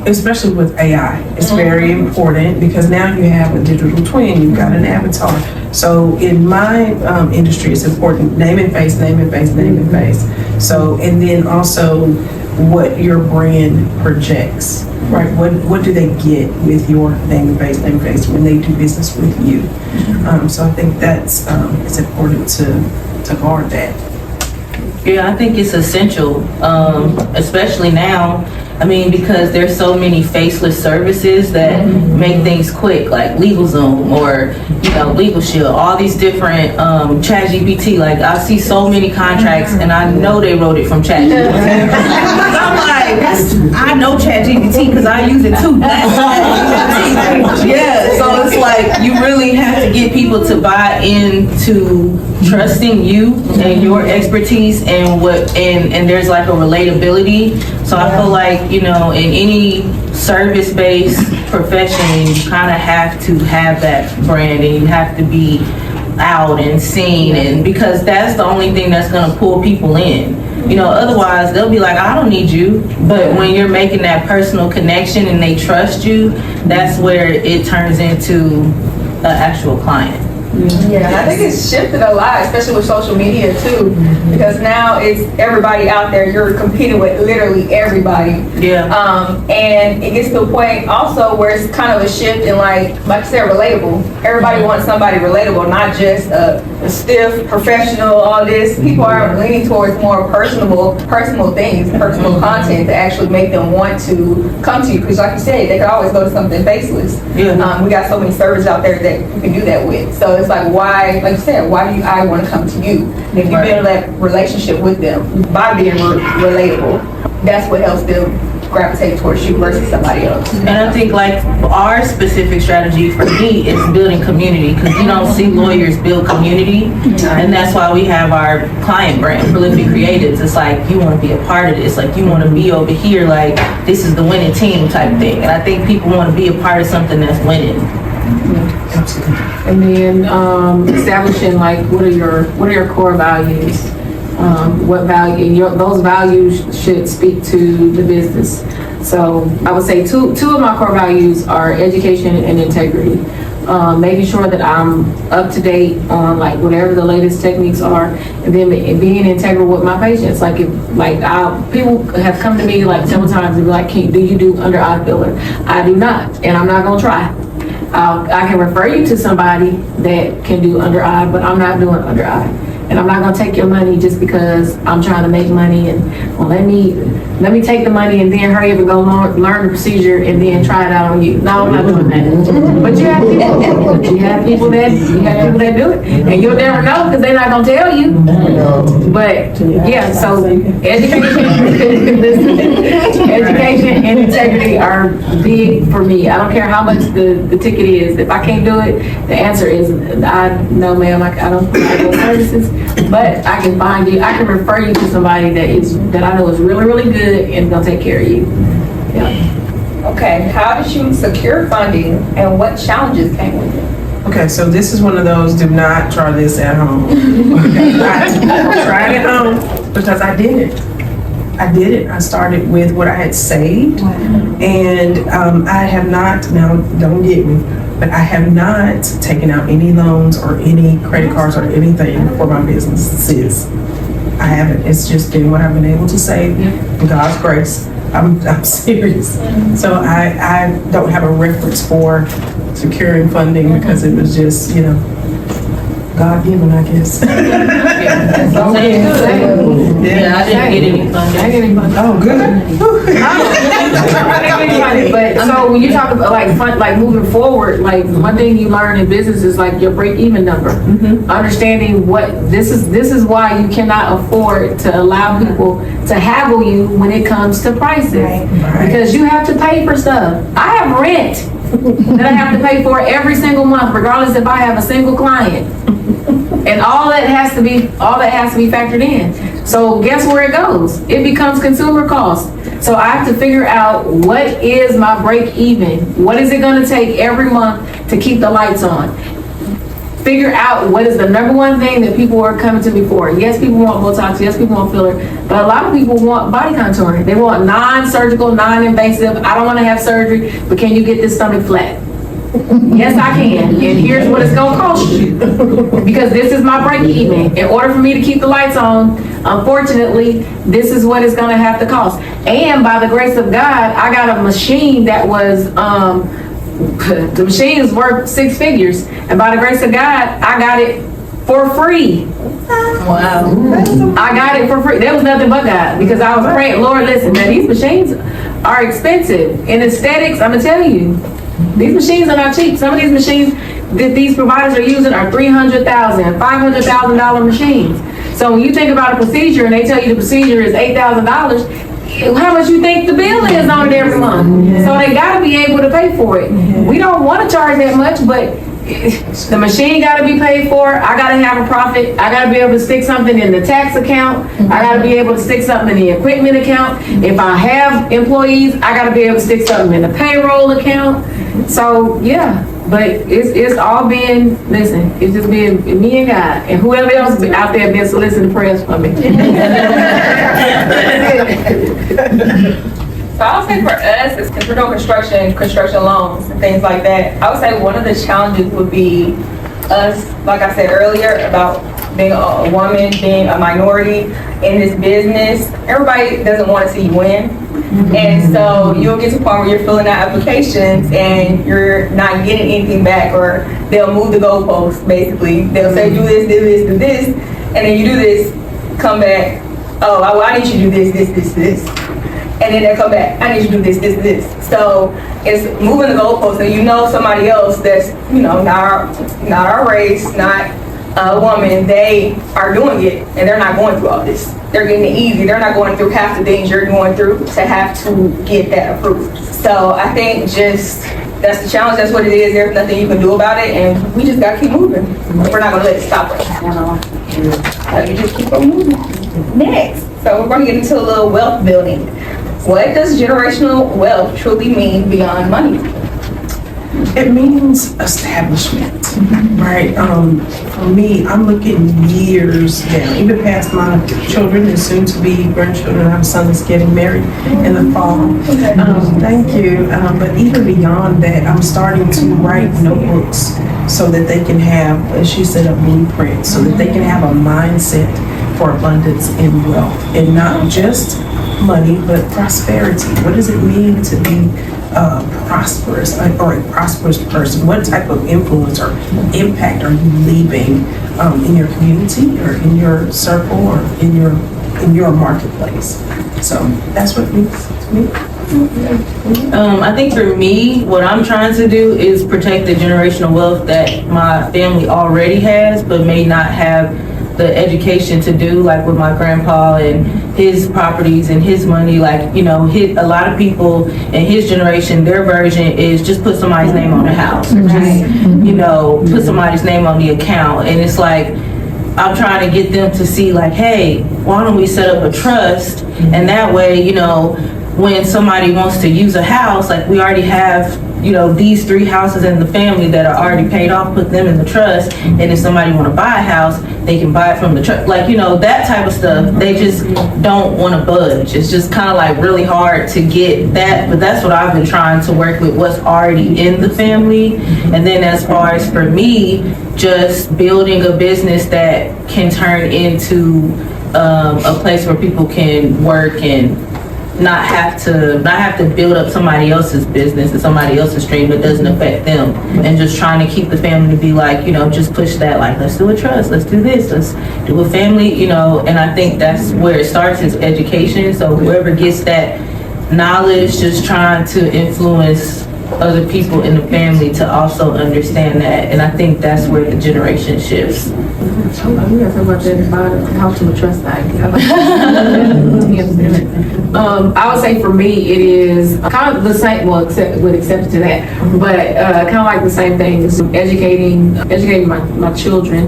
Especially with AI, it's very important because now you have a digital twin, you've got an avatar. So in my industry, it's important, name and face. So, and then also what your brand projects, right? What do they get with your name and face when they do business with you? So I think that's, it's important to guard that. Yeah, I think it's essential, especially now. I mean, because there's so many faceless services that make things quick, like LegalZoom or, Legal Shield, all these different ChatGPT. Like, I see so many contracts and I know they wrote it from ChatGPT. I'm like, I know ChatGPT because I use it too. Yeah, so it's like you really have to get people to buy into trusting you and your expertise and and there's like a relatability. So I feel like, in any service-based profession, you kind of have to have that brand and you have to be out and seen, and because that's the only thing that's going to pull people in. Otherwise they'll be like, I don't need you. But when you're making that personal connection and they trust you, that's where it turns into an actual client. Yeah, and I think it's shifted a lot, especially with social media too, because now it's everybody out there. You're competing with literally everybody. Yeah. And it gets to a point also where it's kind of a shift in like you said, relatable. Everybody wants somebody relatable, not just a stiff, professional, all this. People are leaning towards more personal things, personal content to actually make them want to come to you. Because like you said, they could always go to something faceless. Yeah. We got so many servers out there that you can do that with. So it's like, why, like you said, why do I want to come to you? If you build that relationship with them by being relatable, that's what helps them gravitate towards you versus somebody else. And I think like our specific strategy for me is building community, because you don't see lawyers build community, and that's why we have our client brand, Prolific Creatives. It's like you want to be a part of this, like you want to be over here, like this is the winning team type thing. And I think people want to be a part of something that's winning. And then establishing like what are your core values? What value those values should speak to the business. So I would say two of my core values are education and integrity. Making sure that I'm up to date on like whatever the latest techniques are, and then being integral with my patients. Like people have come to me like several times and be like, do you do under eye filler? I do not, and I'm not gonna try. I can refer you to somebody that can do under eye, but I'm not doing under eye. And I'm not gonna take your money just because I'm trying to make money and well, let me take the money and then hurry up and go learn the procedure and then try it out on you. No, I'm not doing that. But you have people that do it, and you'll never know because they're not gonna tell you. But yeah, so education and integrity are big for me. I don't care how much the ticket is. If I can't do it, the answer is no, ma'am. I don't provide those services. But I can find you. I can refer you to somebody that I know is really, really good and gonna take care of you. Yeah. Okay. How did you secure funding, and what challenges came with it? Okay, so this is one of those, do not try this at home. Try it at home because I did it. I started with what I had saved, and I have not, now don't get me, but I have not taken out any loans or any credit cards or anything for my businesses. I haven't. It's just been what I've been able to save. In God's grace. I'm serious. So I don't have a reference for securing funding because it was just, God given, I guess. Yeah, I didn't get any funding. Oh, good. But so when you talk about like moving forward, like one thing you learn in business is like your break-even number. Understanding what this is why you cannot afford to allow people to haggle you when it comes to prices, because you have to pay for stuff. I have rent that I have to pay for every single month, regardless if I have a single client. And all that has to be factored in. So guess where it goes? It becomes consumer cost. So I have to figure out what is my break even. What is it going to take every month to keep the lights on? Figure out what is the number one thing that people are coming to me for. Yes, people want Botox. Yes, people want filler. But a lot of people want body contouring. They want non-surgical, non-invasive. I don't want to have surgery, but can you get this stomach flat? Yes, I can. And here's what it's going to cost you. Because this is my break even. In order for me to keep the lights on, unfortunately, this is what it's going to have to cost. And by the grace of God, I got a machine that was, the machine is worth 6 figures. And by the grace of God, I got it for free. Wow. I got it for free. There was nothing but God, because I was praying, Lord, listen, man, these machines are expensive. In aesthetics, I'm going to tell you, these machines are not cheap. Some of these machines that these providers are using are $300,000, $500,000 machines. So when you think about a procedure and they tell you the procedure is $8,000, how much you think the bill is on it every month? So they got to be able to pay for it. We don't want to charge that much, but the machine got to be paid for. I got to have a profit. I got to be able to stick something in the tax account. I got to be able to stick something in the equipment account. If I have employees, I got to be able to stick something in the payroll account. So yeah, but it's all been, listen, it's just been me and God, and whoever else out there been soliciting prayers for me. So I would say for us, since we're doing construction loans and things like that, I would say one of the challenges would be us, like I said earlier, about being a woman, being a minority in this business, everybody doesn't want to see you win. And so you'll get to the point where you're filling out applications and you're not getting anything back, or they'll move the goalposts, basically. They'll say, do this, do this, do this, and then you do this, come back, oh, I need you to do this, this, this, this. And then they'll come back, I need you to do this, this, this. So it's moving the goalposts, and you know somebody else that's, not our race, not a woman, they are doing it, and they're not going through all this. They're getting it easy. They're not going through half the things you're going through to have to get that approved. So I think that's the challenge. That's what it is. There's nothing you can do about it, and we just gotta keep moving. We're not gonna let it stop us. You just keep on moving. Next, so we're gonna get into a little wealth building. What does generational wealth truly mean beyond money? It means establishment, right? For me, I'm looking years down, even past my children and soon to be grandchildren. I have a son that's getting married in the fall. Thank you. But even beyond that, I'm starting to write notebooks so that they can have, as she said, a blueprint, so that they can have a mindset for abundance and wealth, and not just money, but prosperity. What does it mean to be prosperous or a prosperous person? What type of influence or impact are you leaving in your community or in your circle or in your marketplace? So that's what it means to me. I think for me, what I'm trying to do is protect the generational wealth that my family already has, but may not have the education to do, like with my grandpa and his properties and his money. Like, a lot of people in his generation, their version is just put somebody's name on the house, or just, put somebody's name on the account. And it's like, I'm trying to get them to see, like, hey, why don't we set up a trust? And that way, when somebody wants to use a house, like, we already have these 3 houses in the family that are already paid off, put them in the trust, and if somebody want to buy a house, they can buy it from the trust. Like, that type of stuff, they just don't want to budge. It's just kind of like really hard to get that, but that's what I've been trying to work with, what's already in the family. And then as far as for me, just building a business that can turn into a place where people can work and not have to build up somebody else's business and somebody else's dream that doesn't affect them, and just trying to keep the family to be like, just push that, like, let's do a trust, let's do this, let's do a family, and I think that's where it starts, is education. So whoever gets that knowledge, just trying to influence other people in the family to also understand that. And I think that's where the generation shifts. We gotta talk about that about how to trust I would say for me it is kind of the same, well, with exception to that, but kind of like the same thing as educating my children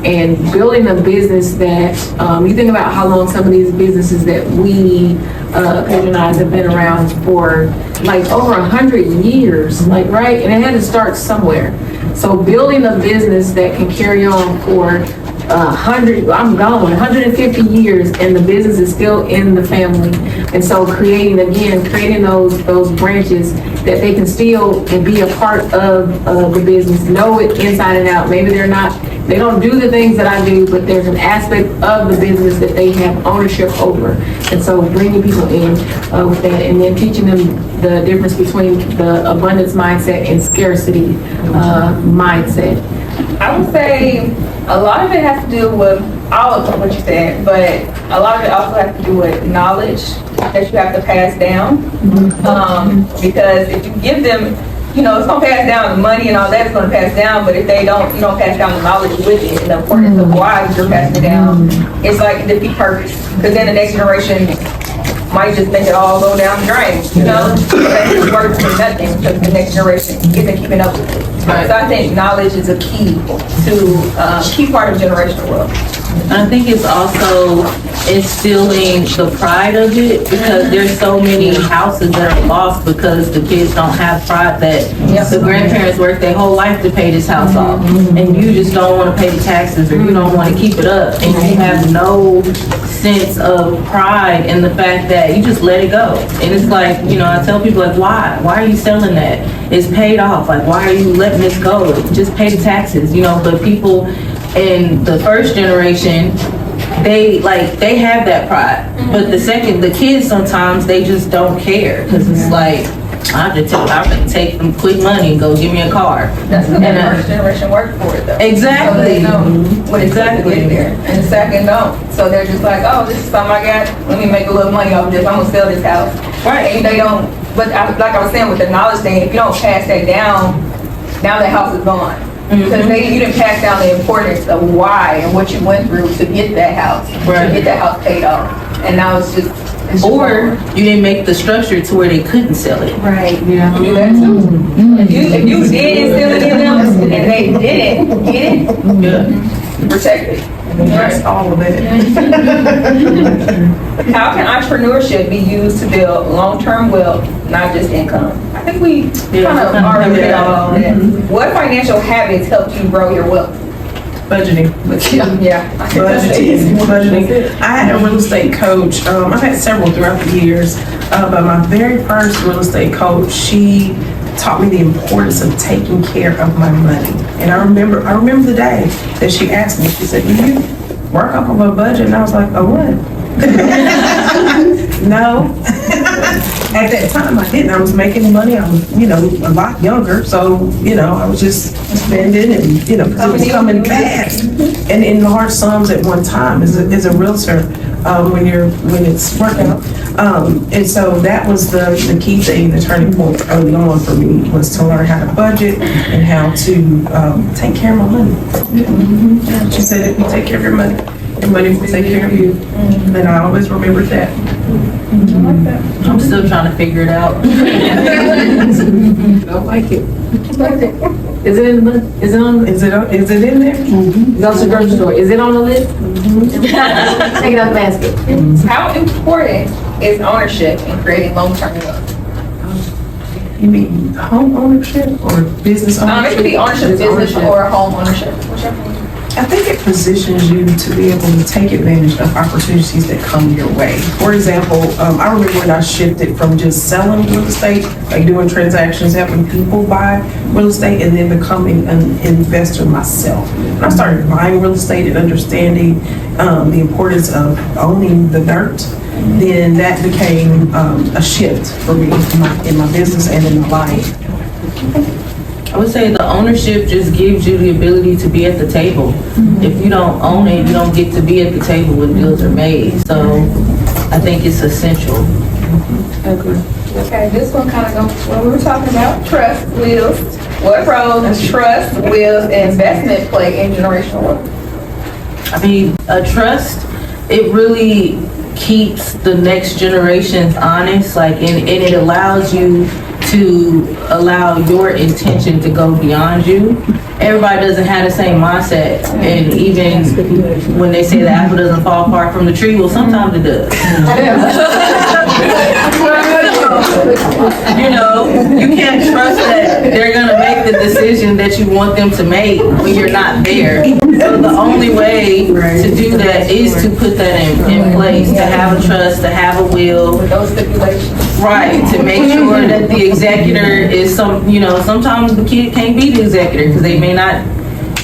and building a business that you think about how long some of these businesses that we patronize have been around for, like, over 100 years, like, right? And it had to start somewhere. So building a business that can carry on for 150 years, and the business is still in the family. And so creating those branches that they can still and be a part of the business, know it inside and out. Maybe they don't do the things that I do, but there's an aspect of the business that they have ownership over. And so bringing people in with that, and then teaching them the difference between the abundance mindset and scarcity mindset. I would say a lot of it has to do with all of what you said, but a lot of it also has to do with knowledge that you have to pass down. Because if you give them, it's going to pass down, the money and all that is going to pass down, but if they don't, pass down the knowledge with it and the importance of why you're passing it down, it's like defeat purpose. Because then the next generation might just make it all go down the drain, That just works for nothing because the next generation isn't keeping up with it. Right. So I think knowledge is a key part of generational wealth. I think it's also instilling the pride of it, because there's so many houses that are lost because the kids don't have pride that the grandparents worked their whole life to pay this house off, and you just don't want to pay the taxes, or you don't want to keep it up, and you have no sense of pride in the fact that you just let it go. And it's like, I tell people, like, why are you selling that? It's paid off. Like, why are you letting this go? Just pay the taxes, but people in the first generation, they have that pride. But the kids sometimes, they just don't care, because it's like, I'm gonna take them quick money and go give me a car. That's because the first generation worked for it, though. Exactly. So they know what it's like to get there. And the second don't. So they're just like, oh, this is something I got. Let me make a little money off this. I'm gonna sell this house. Right. And they don't. But like I was saying with the knowledge thing, if you don't pass that down, now the house is gone. Because you didn't pass down the importance of why and what you went through to get that house, to get that house paid off. And now it's just. Or you didn't make the structure to where they couldn't sell it. Right. Yeah. Do that too. If you did instill it in them and they didn't get it, protect it. That's all of it. How can entrepreneurship be used to build long-term wealth, not just income? I think we kind of already hit on all that. What financial habits helped you grow your wealth? Budgeting. Yeah. Budgeting. I had a real estate coach. I've had several throughout the years, but my very first real estate coach, she taught me the importance of taking care of my money. And I remember the day that she asked me. She said, "Do you work off of a budget?" And I was like, "Oh, what?" No. At that time, I didn't. I was making money. I was, a lot younger. So, I was just spending and, because it was coming fast. And in large sums at one time as a realtor, when it's working. And so that was the key thing, the turning point early on for me, was to learn how to budget and how to take care of my money. She said, if you take care of your money will take care of you. And I always remembered that. I like that. I'm still trying to figure it out. Don't like it. Is it in the, is it on, Is it in there? it's on the grocery store, is it on the list? Take it out the basket. How important is ownership in creating long-term wealth? You mean home ownership or business It ownership? could be ownership, business, or home ownership, whichever one. I think it positions you to be able to take advantage of opportunities that come your way. For example, I remember when I shifted from just selling real estate, like doing transactions, helping people buy real estate, and then becoming an investor myself. When I started buying real estate and understanding the importance of owning the dirt, then that became a shift for me in my business and in my life. I would say the ownership just gives you the ability to be at the table. If you don't own it, you don't get to be at the table when deals are made. So I think it's essential. Okay, this one kind of goes what we were talking about, trust, wills. What role does trust, wills, and investment play in generational wealth? I mean, a trust, it really keeps the next generations honest, and it allows you to allow your intention to go beyond you. Everybody doesn't have the same mindset, and even when they say the apple doesn't fall far from the tree, well, sometimes it does. You can't trust that they're gonna make the decision that you want them to make when you're not there. So the only way to do that is to put that in place, to have a trust, to have a will. With those stipulations. Right, to make sure that the executor is sometimes the kid can't be the executor because they may not,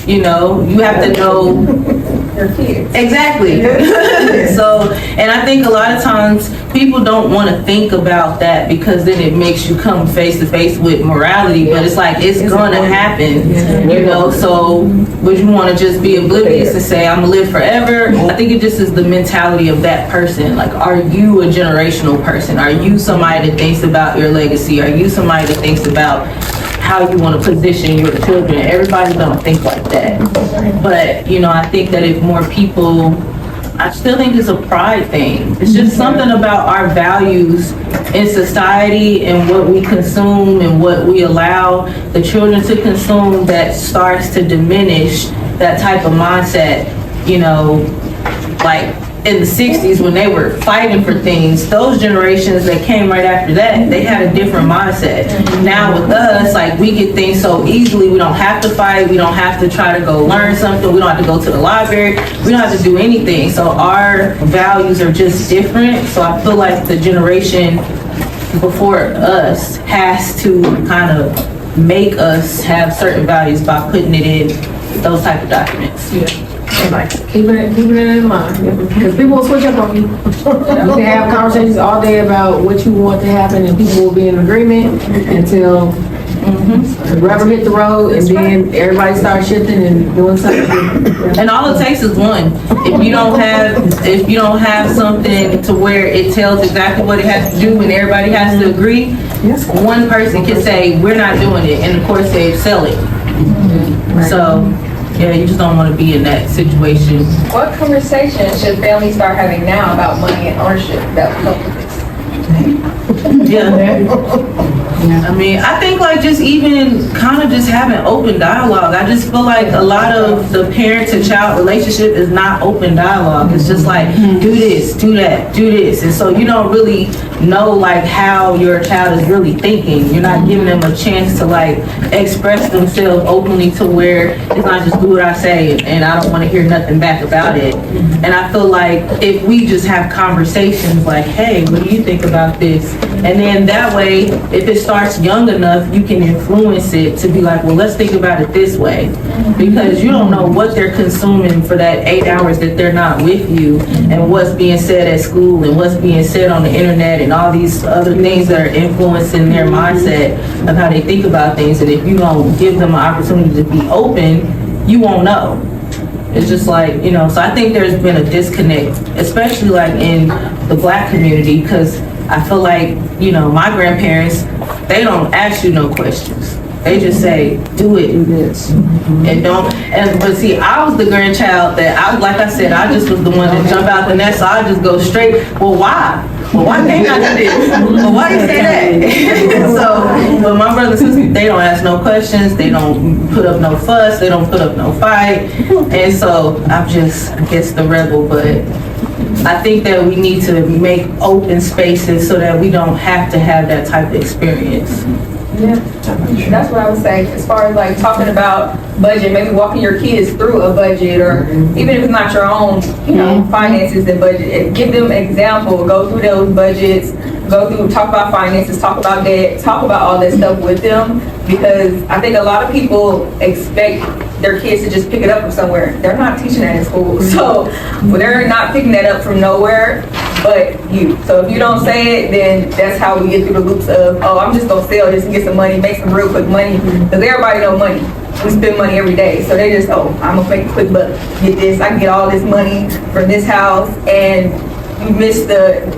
you have to know. Their kids. Exactly. So, and I think a lot of times people don't want to think about that because then it makes you come face to face with morality, but it's like, it's going to happen, so would you want to just be oblivious and say, I'm going to live forever? I think it just is the mentality of that person. Like, are you a generational person? Are you somebody that thinks about your legacy? Are you somebody that thinks about how you want to position your children? Everybody don't think like that. But, I think that if more people, I still think it's a pride thing. It's just something about our values in society and what we consume and what we allow the children to consume that starts to diminish that type of mindset, in the 60s when they were fighting for things, those generations that came right after that, they had a different mindset. Now with us, like, we get things so easily, we don't have to fight, we don't have to try to go learn something, we don't have to go to the library, we don't have to do anything. So our values are just different. So I feel like the generation before us has to kind of make us have certain values by putting it in those type of documents. Keeping it in mind, because people will switch up on you. You can have conversations all day about what you want to happen, and people will be in agreement until the rubber hit the road, and then everybody starts shifting and doing something. And all it takes is one. If you don't have something to where it tells exactly what it has to do and everybody has to agree, one person can say, we're not doing it, and of course they sell it. So, yeah, you just don't want to be in that situation. What conversation should families start having now about money and ownership that will help with this? I mean, I think like just even kind of just having open dialogue. I just feel like a lot of the parent to child relationship is not open dialogue. It's just like, do this, do that, do this. And so you don't really know like how your child is really thinking. You're not giving them a chance to like express themselves openly to where it's not just do what I say and I don't want to hear nothing back about it. And I feel like if we just have conversations like, hey, what do you think about this? And then that way, if it starts young enough, you can influence it to be like, well, let's think about it this way. Because you don't know what they're consuming for that 8 hours that they're not with you, and what's being said at school and what's being said on the internet and all these other things that are influencing their mindset of how they think about things. And if you don't give them an opportunity to be open, you won't know. It's just like, you know, so I think there's been a disconnect, especially like in the Black community, because I feel like, you know, my grandparents, they don't ask you no questions. They just say, do it, do this. And but see, I was the grandchild that like I said, I just was the one that jump out the nest, so I just go straight, well, why? Well, why can't I do this? Well, why do you say that? So, but my brothers and sisters, they don't ask no questions, they don't put up no fuss, they don't put up no fight. And so I'm just, I guess, the rebel, but I think that we need to make open spaces so that we don't have to have that type of experience. Yeah, that's what I would say. As far as like talking about budget, maybe walking your kids through a budget, or even if it's not your own, you know, finances and budget, give them an example, go through those budgets, talk about finances, talk about debt, talk about all that stuff with them, because I think a lot of people expect their kids to just pick it up from somewhere. They're not teaching that in school, so they're not picking that up from nowhere but you. So if you don't say it, then that's how we get through the loops of, oh, I'm just gonna sell this and get some money, make some real quick money, because everybody know money. We spend money every day, so they just, oh, I'm gonna make a quick buck, get this, I can get all this money from this house, and you miss the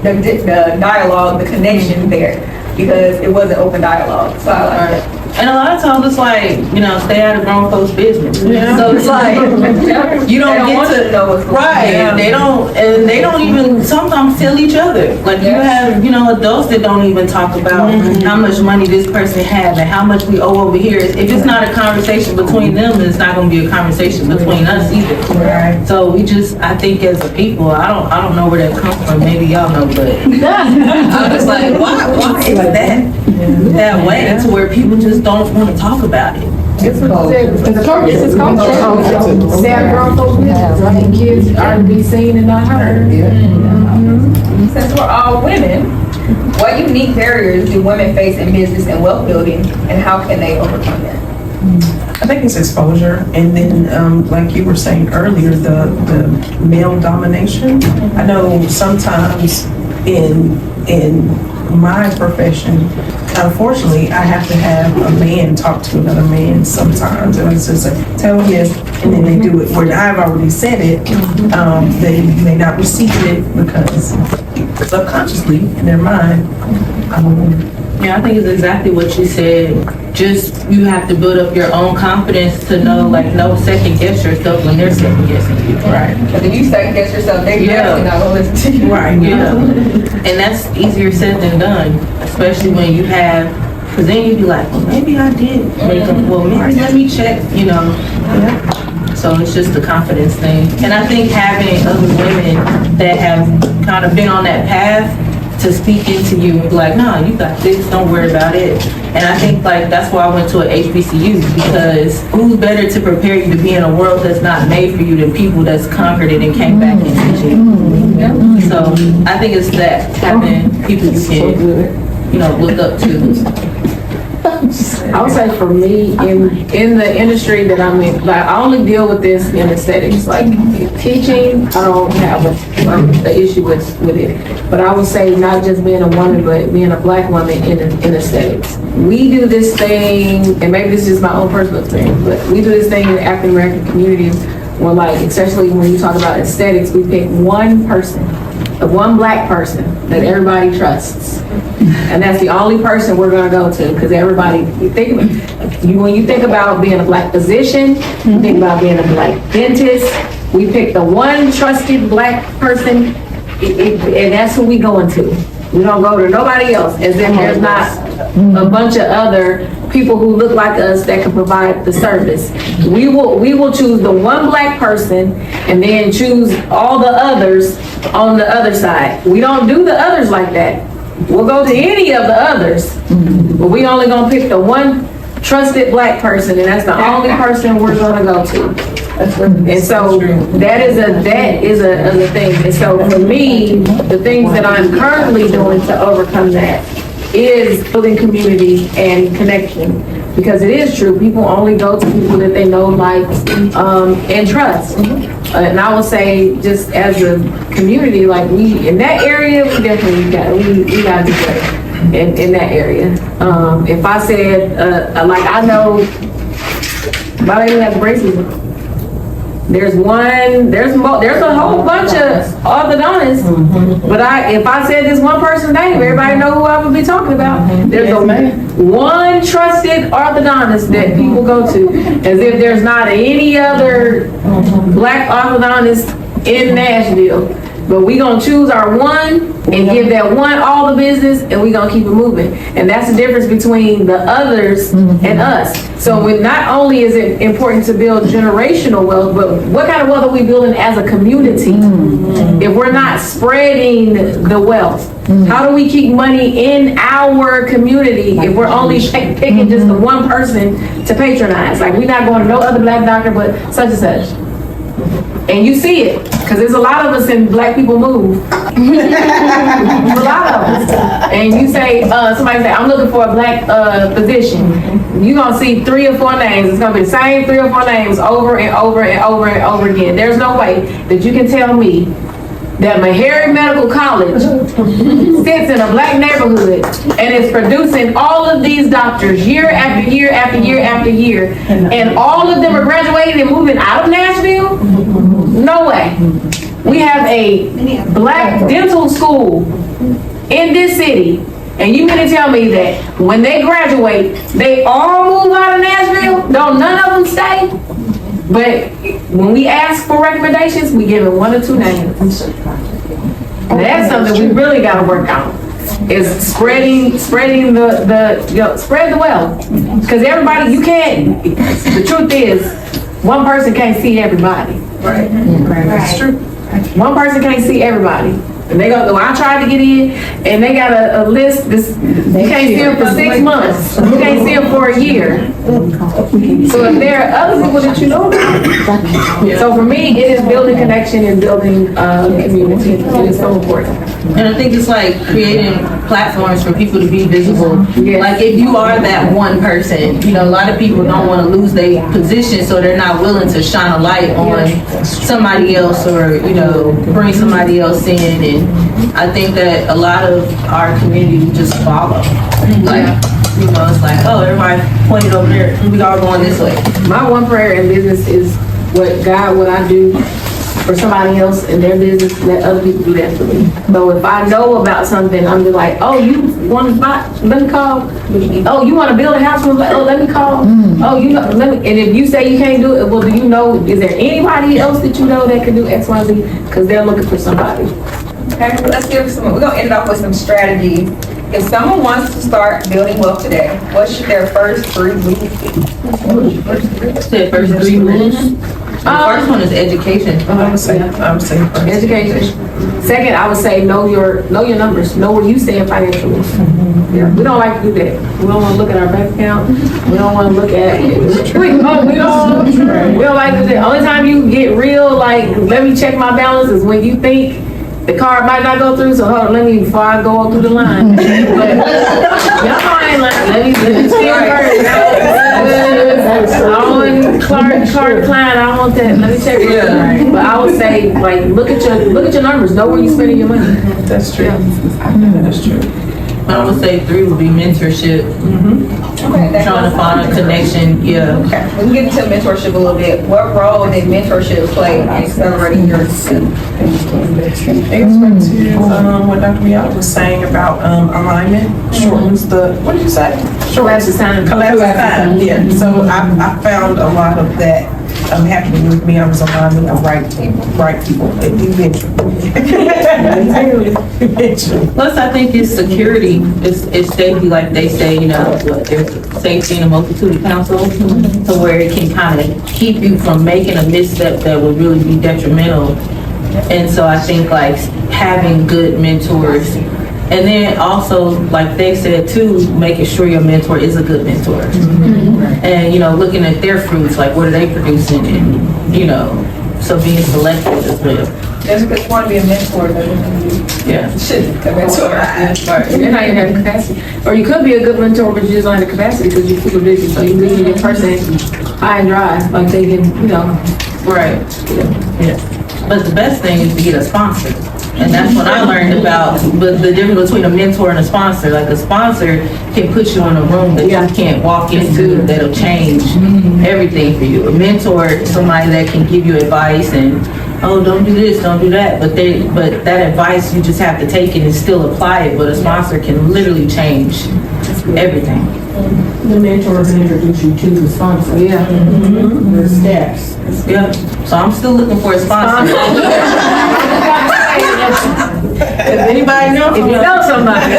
dialogue, the connection there, because it wasn't open dialogue. So I like that. And a lot of times it's like, you know, stay out of grown folks' business. Yeah. So it's like, you don't get to know what's going on. Right. Yeah. They don't even sometimes tell each other. Like you have, you know, adults that don't even talk about how much money this person has and how much we owe over here. If it's not a conversation between them, then it's not going to be a conversation between us either. Right. So we just, I think as a people, I don't know where that comes from. Maybe y'all know, but I'm just like, why is that way to where people just don't want to talk about it? It's culture. Stay out of grown folks' business. I think kids are to be seen and not heard. Since we're all women, what unique barriers do women face in business and wealth building, and how can they overcome that? I think it's exposure, and then like you were saying earlier, the male domination. I know sometimes in my profession, unfortunately, I have to have a man talk to another man sometimes, and it's just like, tell him, and then they do it. Where I've already said it, they may not receive it because subconsciously in their mind, I'm a woman. Yeah, I think it's exactly what you said. Just, you have to build up your own confidence to know, like, no second guess yourself when they're second guessing you. Right. Because if you second guess yourself, they're definitely not going to listen to you. Right, yeah. And that's easier said than done, especially when you have, because then you'd be like, well, maybe I did make them, well, maybe let me check, you know. Yeah. So it's just a confidence thing. And I think having other women that have kind of been on that path to speak into you and be like, no, you got this, don't worry about it. And I think like that's why I went to an HBCU, because who's better to prepare you to be in a world that's not made for you than people that's conquered it and came back and teach it. So I think it's that, having people you can, you know, look up to. I would say for me, in the industry that I'm in, like, I only deal with this in aesthetics. Like teaching, I don't have an issue with it. But I would say not just being a woman, but being a black woman in aesthetics. We do this thing, and maybe this is my own personal experience, but we do this thing in the African American community where, like, especially when you talk about aesthetics, we pick one person, the one black person that everybody trusts. And that's the only person we're gonna go to, because everybody, when you think about being a black physician, you think about being a black dentist, we pick the one trusted black person, and that's who we going to. We don't go to nobody else, as if there's not a bunch of other people who look like us that can provide the service. We will choose the one black person and then choose all the others on the other side. We don't do the others like that. We'll go to any of the others, but we only gonna pick the one trusted black person, and that's the only person we're gonna go to. And so that is a thing. And so for me, the things that I'm currently doing to overcome that is building community and connection. Because it is true, people only go to people that they know, like, and trust. And I would say, just as a community, like, we, in that area, we definitely we gotta do better in that area. If I said, like, I know, my baby has braces. There's a whole bunch of orthodontists, but if I said this one person's name, everybody know who I would be talking about. There's one trusted orthodontist that people go to, as if there's not any other black orthodontist in Nashville. But we gonna choose our one and give that one all the business, and we gonna keep it moving. And that's the difference between the others and us. So not only is it important to build generational wealth, but what kind of wealth are we building as a community? If we're not spreading the wealth, how do we keep money in our community if we're only picking just the one person to patronize? Like, we're not going to no other black doctor but such and such. And you see it, because there's a lot of us in Black People Move. There's a lot of us. And you say, somebody say, I'm looking for a black physician. You're going to see 3 or 4 names. It's going to be the same 3 or 4 names over and over and over and over again. There's no way that you can tell me that Meharry Medical College sits in a black neighborhood and is producing all of these doctors year after year after year after year, and all of them are graduating and moving out of Nashville? No way. We have a black dental school in this city, and you mean to tell me that when they graduate, they all move out of Nashville? Don't none of them stay? But when we ask for recommendations, we give it 1 or 2 names. And that's something we really got to work on, is spreading spread the wealth. Because everybody, you can't, the truth is, one person can't see everybody. Right. That's true. One person can't see everybody. And they go, I tried to get in, and they got a list, you can't see them for 6 months. You can't see them for a year. So if there are other people that you know about. So for me, it is building connection and building community. It is so important. And I think it's like creating platforms for people to be visible. Yes. Like, if you are that one person, you know, a lot of people don't want to lose their position, so they're not willing to shine a light on somebody else, or, you know, bring somebody else in. And I think that a lot of our community just follow. Like, you know, it's like, oh, everybody pointed over there, we all going this way. My one prayer in business is, what I do for somebody else in their business, let other people do that for me. So if I know about something, I'm just like, oh, you want to buy? Let me call. Oh, you want to build a house? Oh, let me call. Oh, you know, let me. And if you say you can't do it, well, do you know? Is there anybody else that you know that can do X, Y, Z? Because they're looking for somebody. Okay, let's give some, we're gonna end it off with some strategies. If someone wants to start building wealth today, what should their first 3 moves be? First 3 moves. First one is education. I would say first. Education. Second, I would say know your numbers. Know where you stand financially. Yeah, we don't like to do that. We don't want to look at our bank account. We don't want to look at. We don't like to do that. Only time you get real, like, let me check my balance is when you think the card might not go through. So hold on, before I go through the line. But y'all ain't like, let me see it first. I want Clark Klein. I want that. Let me check it. But I would say, like, look at your numbers. Know where you're spending your money. That's true. That's true. I would say 3 would be mentorship. Okay, Trying to find a connection. Yeah. Okay, we can get into mentorship a little bit. What role did mentorship play in accelerating your success? It's back to what Dr. Miata was saying about alignment. Shortens the, what did you say? Collapse of time. Collapse of time. Yeah. So I found a lot of that happening with me. I was aligned with the right people. Eventually. Plus, I think it's security. It's safety, like they say, there's safety in a multitude of counsel, to where it can kind of keep you from making a misstep that would really be detrimental. And so I think like having good mentors, and then also, like they said too, making sure your mentor is a good mentor. And, looking at their fruits, like what are they producing, and, so being selective as well. Just because you want to be a mentor doesn't mean you should be a mentor. You're not even have capacity. Or you could be a good mentor, but you just don't have the capacity because you're super busy. So you're leaving your person high and dry, like they can, Right. Yeah. But the best thing is to get a sponsor. And that's what I learned about, but the difference between a mentor and a sponsor. Like a sponsor can put you in a room that you can't walk into, that'll change everything for you. A mentor is somebody that can give you advice and, oh, don't do this, don't do that. But that advice, you just have to take it and still apply it. But a sponsor can literally change everything. The mentor can introduce you to the sponsor. Yeah. The steps. Yeah. So I'm still looking for a sponsor. If anybody knows, if you know somebody.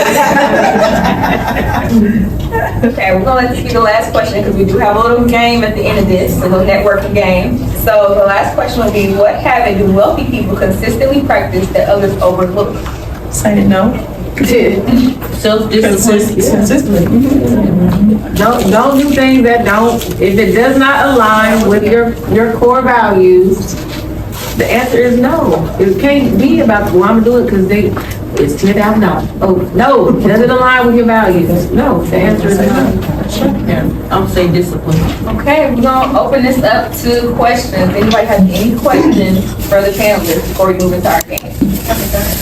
Okay, we're gonna let this be the last question because we do have a little game at the end of this, a little networking game. So the last question will be, what habit do wealthy people consistently practice that others overlook? Say no. Self-discipline. Consistently. Don't do things that don't, if it does not align with your core values, the answer is no. It can't be about, well, I'm gonna do it because it's $10,000. Oh, no, does it align with your values? No, the answer is no. Yeah. I would say discipline. Okay, we're gonna open this up to questions. Anybody have any questions for the panelists before we move into our game?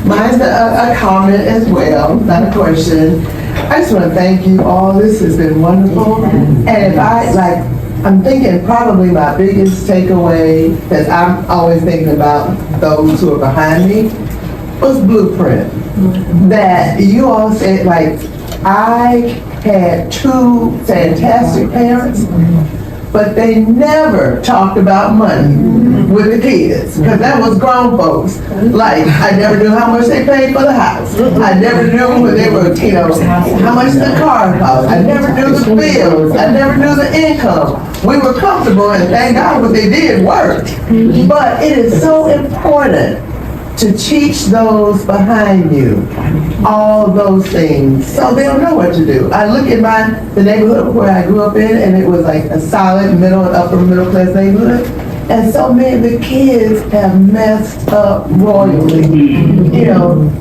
Mine's a comment as well, not a question. I just want to thank you all. This has been wonderful. And if I'm thinking probably my biggest takeaway, because I'm always thinking about those who are behind me, was blueprint. That you all said, like, I had 2 fantastic parents, but they never talked about money with the kids, because that was grown folks. Like, I never knew how much they paid for the house. I never knew when they were, how much the car cost. I never knew the bills. I never knew the income. We were comfortable, and thank God what they did worked. But it is so important to teach those behind you all those things so they'll know what to do. I look at the neighborhood where I grew up in, and it was like a solid middle and upper middle class neighborhood. And so many of the kids have messed up royally.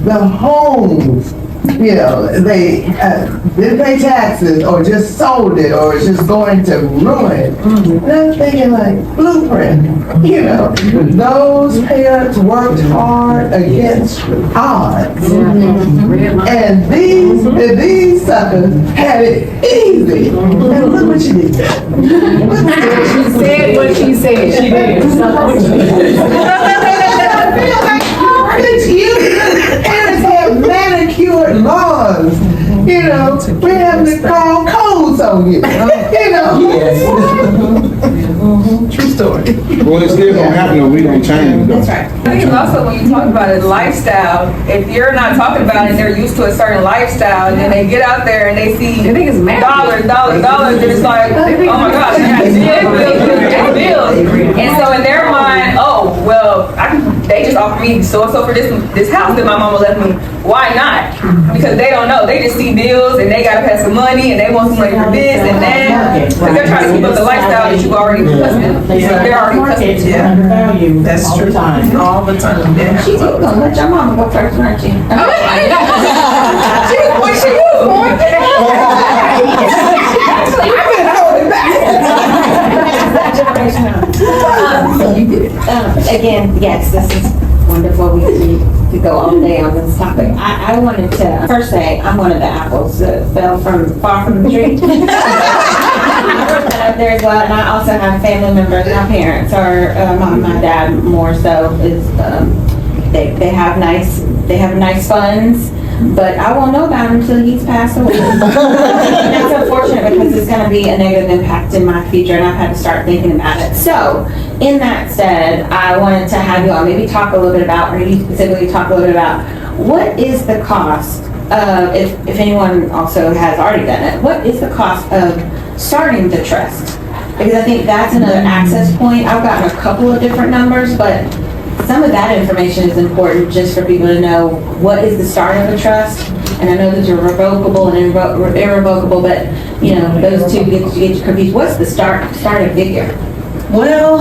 The homes, they didn't pay taxes or just sold it or it's just going to ruin. And I'm thinking like, blueprint, those parents worked hard against odds. And these suckers had it easy. And look what you did. She said what she said. She did. Parents have manicured lawns. We're having to call codes on you. True story. Well, it's still gonna happen if we don't change. That's right. I think it's also when you talk about it, lifestyle, if you're not talking about it, they're used to a certain lifestyle, and then they get out there and they see dollars, and it's like, oh my gosh, I got bills. And so in their mind, oh, well, they just offered me so-and-so for this house that my mama left me. Why not? Because they don't know. They just see bills and they gotta pay some money and they want some money for this and that. Because they're trying to keep up the lifestyle that you've already accustomed. They're already accustomed to. Undervalue That's all true. the time. All the time. Yeah. She's gonna let your mama go first, aren't you? Again, yes, this is wonderful. We could go all day on this topic. I wanted to first say I'm one of the apples that fell far from the tree. I work up there as well, and I also have family members. My parents are my dad more so is they have nice funds. But I won't know about him until he's passed away. That's unfortunate because it's going to be a negative impact in my future, and I've had to start thinking about it. So, in that said, I wanted to have you all maybe talk a little bit about, or you specifically talk a little bit about, what is the cost of, if anyone also has already done it, what is the cost of starting the trust? Because I think that's another access point. I've gotten a couple of different numbers, but some of that information is important just for people to know what is the start of a trust. And I know those are revocable and irrevocable, but you know, those two get you confused. What's the starting figure? Well,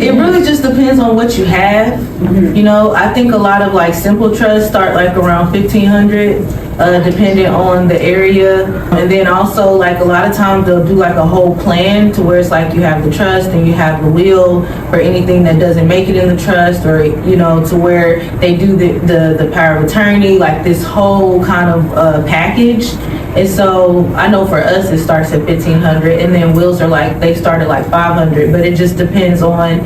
it really just depends on what you have. You know, I think a lot of like simple trusts start like around $1,500, depending on the area. And then also like a lot of times they'll do like a whole plan to where it's like you have the trust and you have the will for anything that doesn't make it in the trust, or you know, to where they do the power of attorney, like this whole kind of package. And so I know for us it starts at $1,500, and then wills are like, they start at like $500, but it just depends on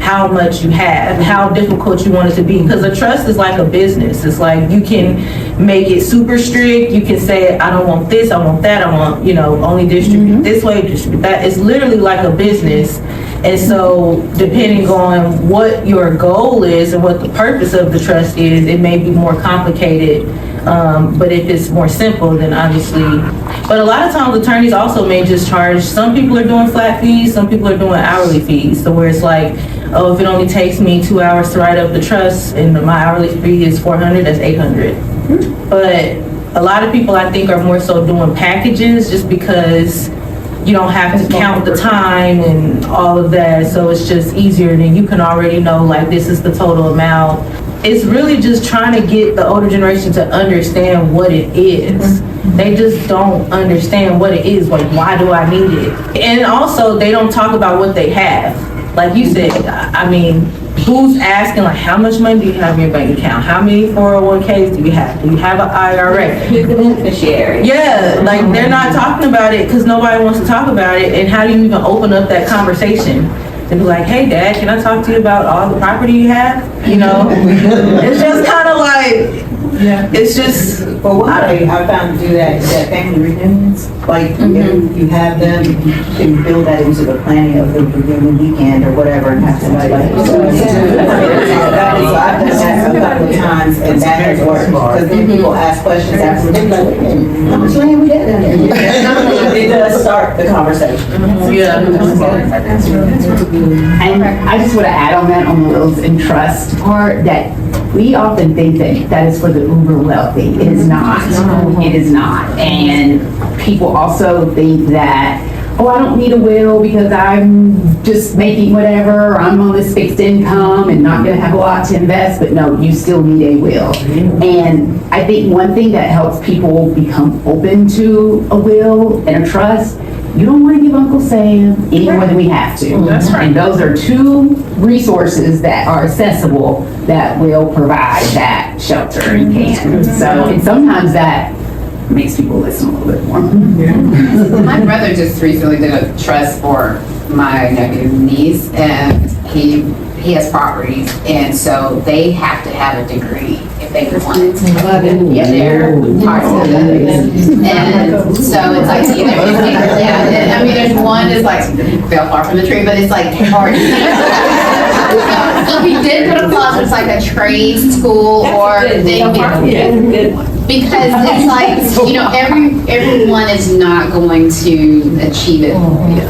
how much you have, how difficult you want it to be. Because a trust is like a business. It's like you can make it super strict. You can say, I don't want this, I want that, I want, you know, only distribute this way, distribute that. It's literally like a business. And so depending on what your goal is and what the purpose of the trust is, it may be more complicated. But if it's more simple, then obviously, but a lot of times attorneys also may just charge, some people are doing flat fees, some people are doing hourly fees. So where it's like, oh, if it only takes me 2 hours to write up the trust and my hourly fee is $400, that's $800. But a lot of people I think are more so doing packages just because you don't have to count the time and all of that. So it's just easier, and you can already know like this is the total amount. It's really just trying to get the older generation to understand what it is. They just don't understand what it is. Like, why do I need it? And also, they don't talk about what they have. Like you said, I mean, who's asking, like, how much money do you have in your bank account? How many 401ks do you have? Do you have an IRA? Who's the beneficiary? Yeah, like, they're not talking about it because nobody wants to talk about it. And how do you even open up that conversation? And be like, hey, Dad, can I talk to you about all the property you have? You know? It's just kind of like, it's just, Well, one way I found to do that family reunions, like if you have them, you can build that into the planning of the reunion weekend or whatever and have somebody like. So I've done that a couple of times and that has worked. Because then people ask questions after, they're like, how much land we got down there? It does start the conversation. And I just want to add on that, on the wills and trust part, that we often think that is for the uber wealthy. It is not. It is not. And people also think that, oh, I don't need a will because I'm just making whatever, or I'm on this fixed income and not going to have a lot to invest. But no, you still need a will. And I think one thing that helps people become open to a will and a trust, you don't want to give Uncle Sam any more than we have to. That's right. And those are two resources that are accessible that will provide that shelter and can. So, and sometimes that makes people listen a little bit more. My brother just recently did a trust for my nephew and niece, and he has properties, and so they have to have a degree if they want to get their parts of it. And so it's like either, I mean, there's one just like fell far from the tree, but it's like hard to see. If you did put a clause, it's like a trade school or thing. Because it's like, you know, everyone is not going to achieve it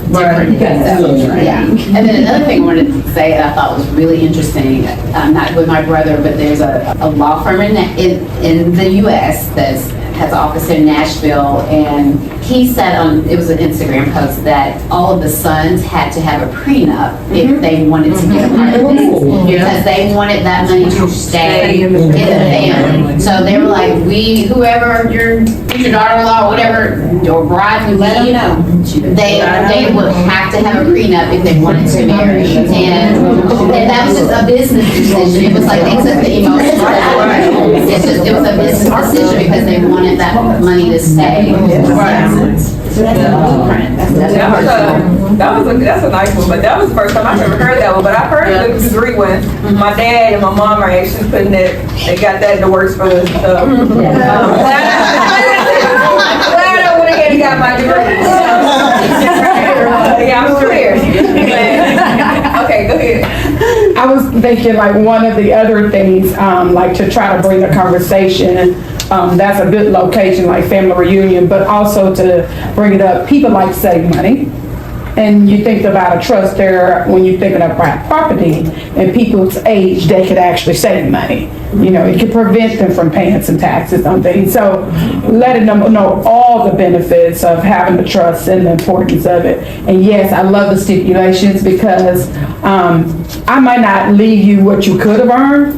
different. Yeah. And then another thing I wanted to say that I thought was really interesting, not with my brother, but there's a law firm in the U.S. that has an office in Nashville, and he said it was an Instagram post that all of the sons had to have a prenup if they wanted to get a part of this, because they wanted that money to stay in the family. So they were like, whoever your future daughter-in-law or whatever, or bride would let them know, they would have to have a prenup if they wanted to marry, and that was just a business decision. It was like they took the emotional out of it. It was a business decision because they wanted that money to stay. That's a nice one, but that was the first time I've ever heard that one. But I've heard the degree one. My dad and my mom are actually putting it. They got that in the works for us. Glad I went ahead and got my degree. Yeah, I'm clear. Okay, go ahead. I was thinking like one of the other things, like to try to bring the conversation, that's a good location, like family reunion, but also to bring it up, people like to save money. And you think about a trust there, when you're thinking of property and people's age, they could actually save money. You know, it could prevent them from paying some taxes on things. So letting them know all the benefits of having the trust and the importance of it. And yes, I love the stipulations because I might not leave you what you could have earned,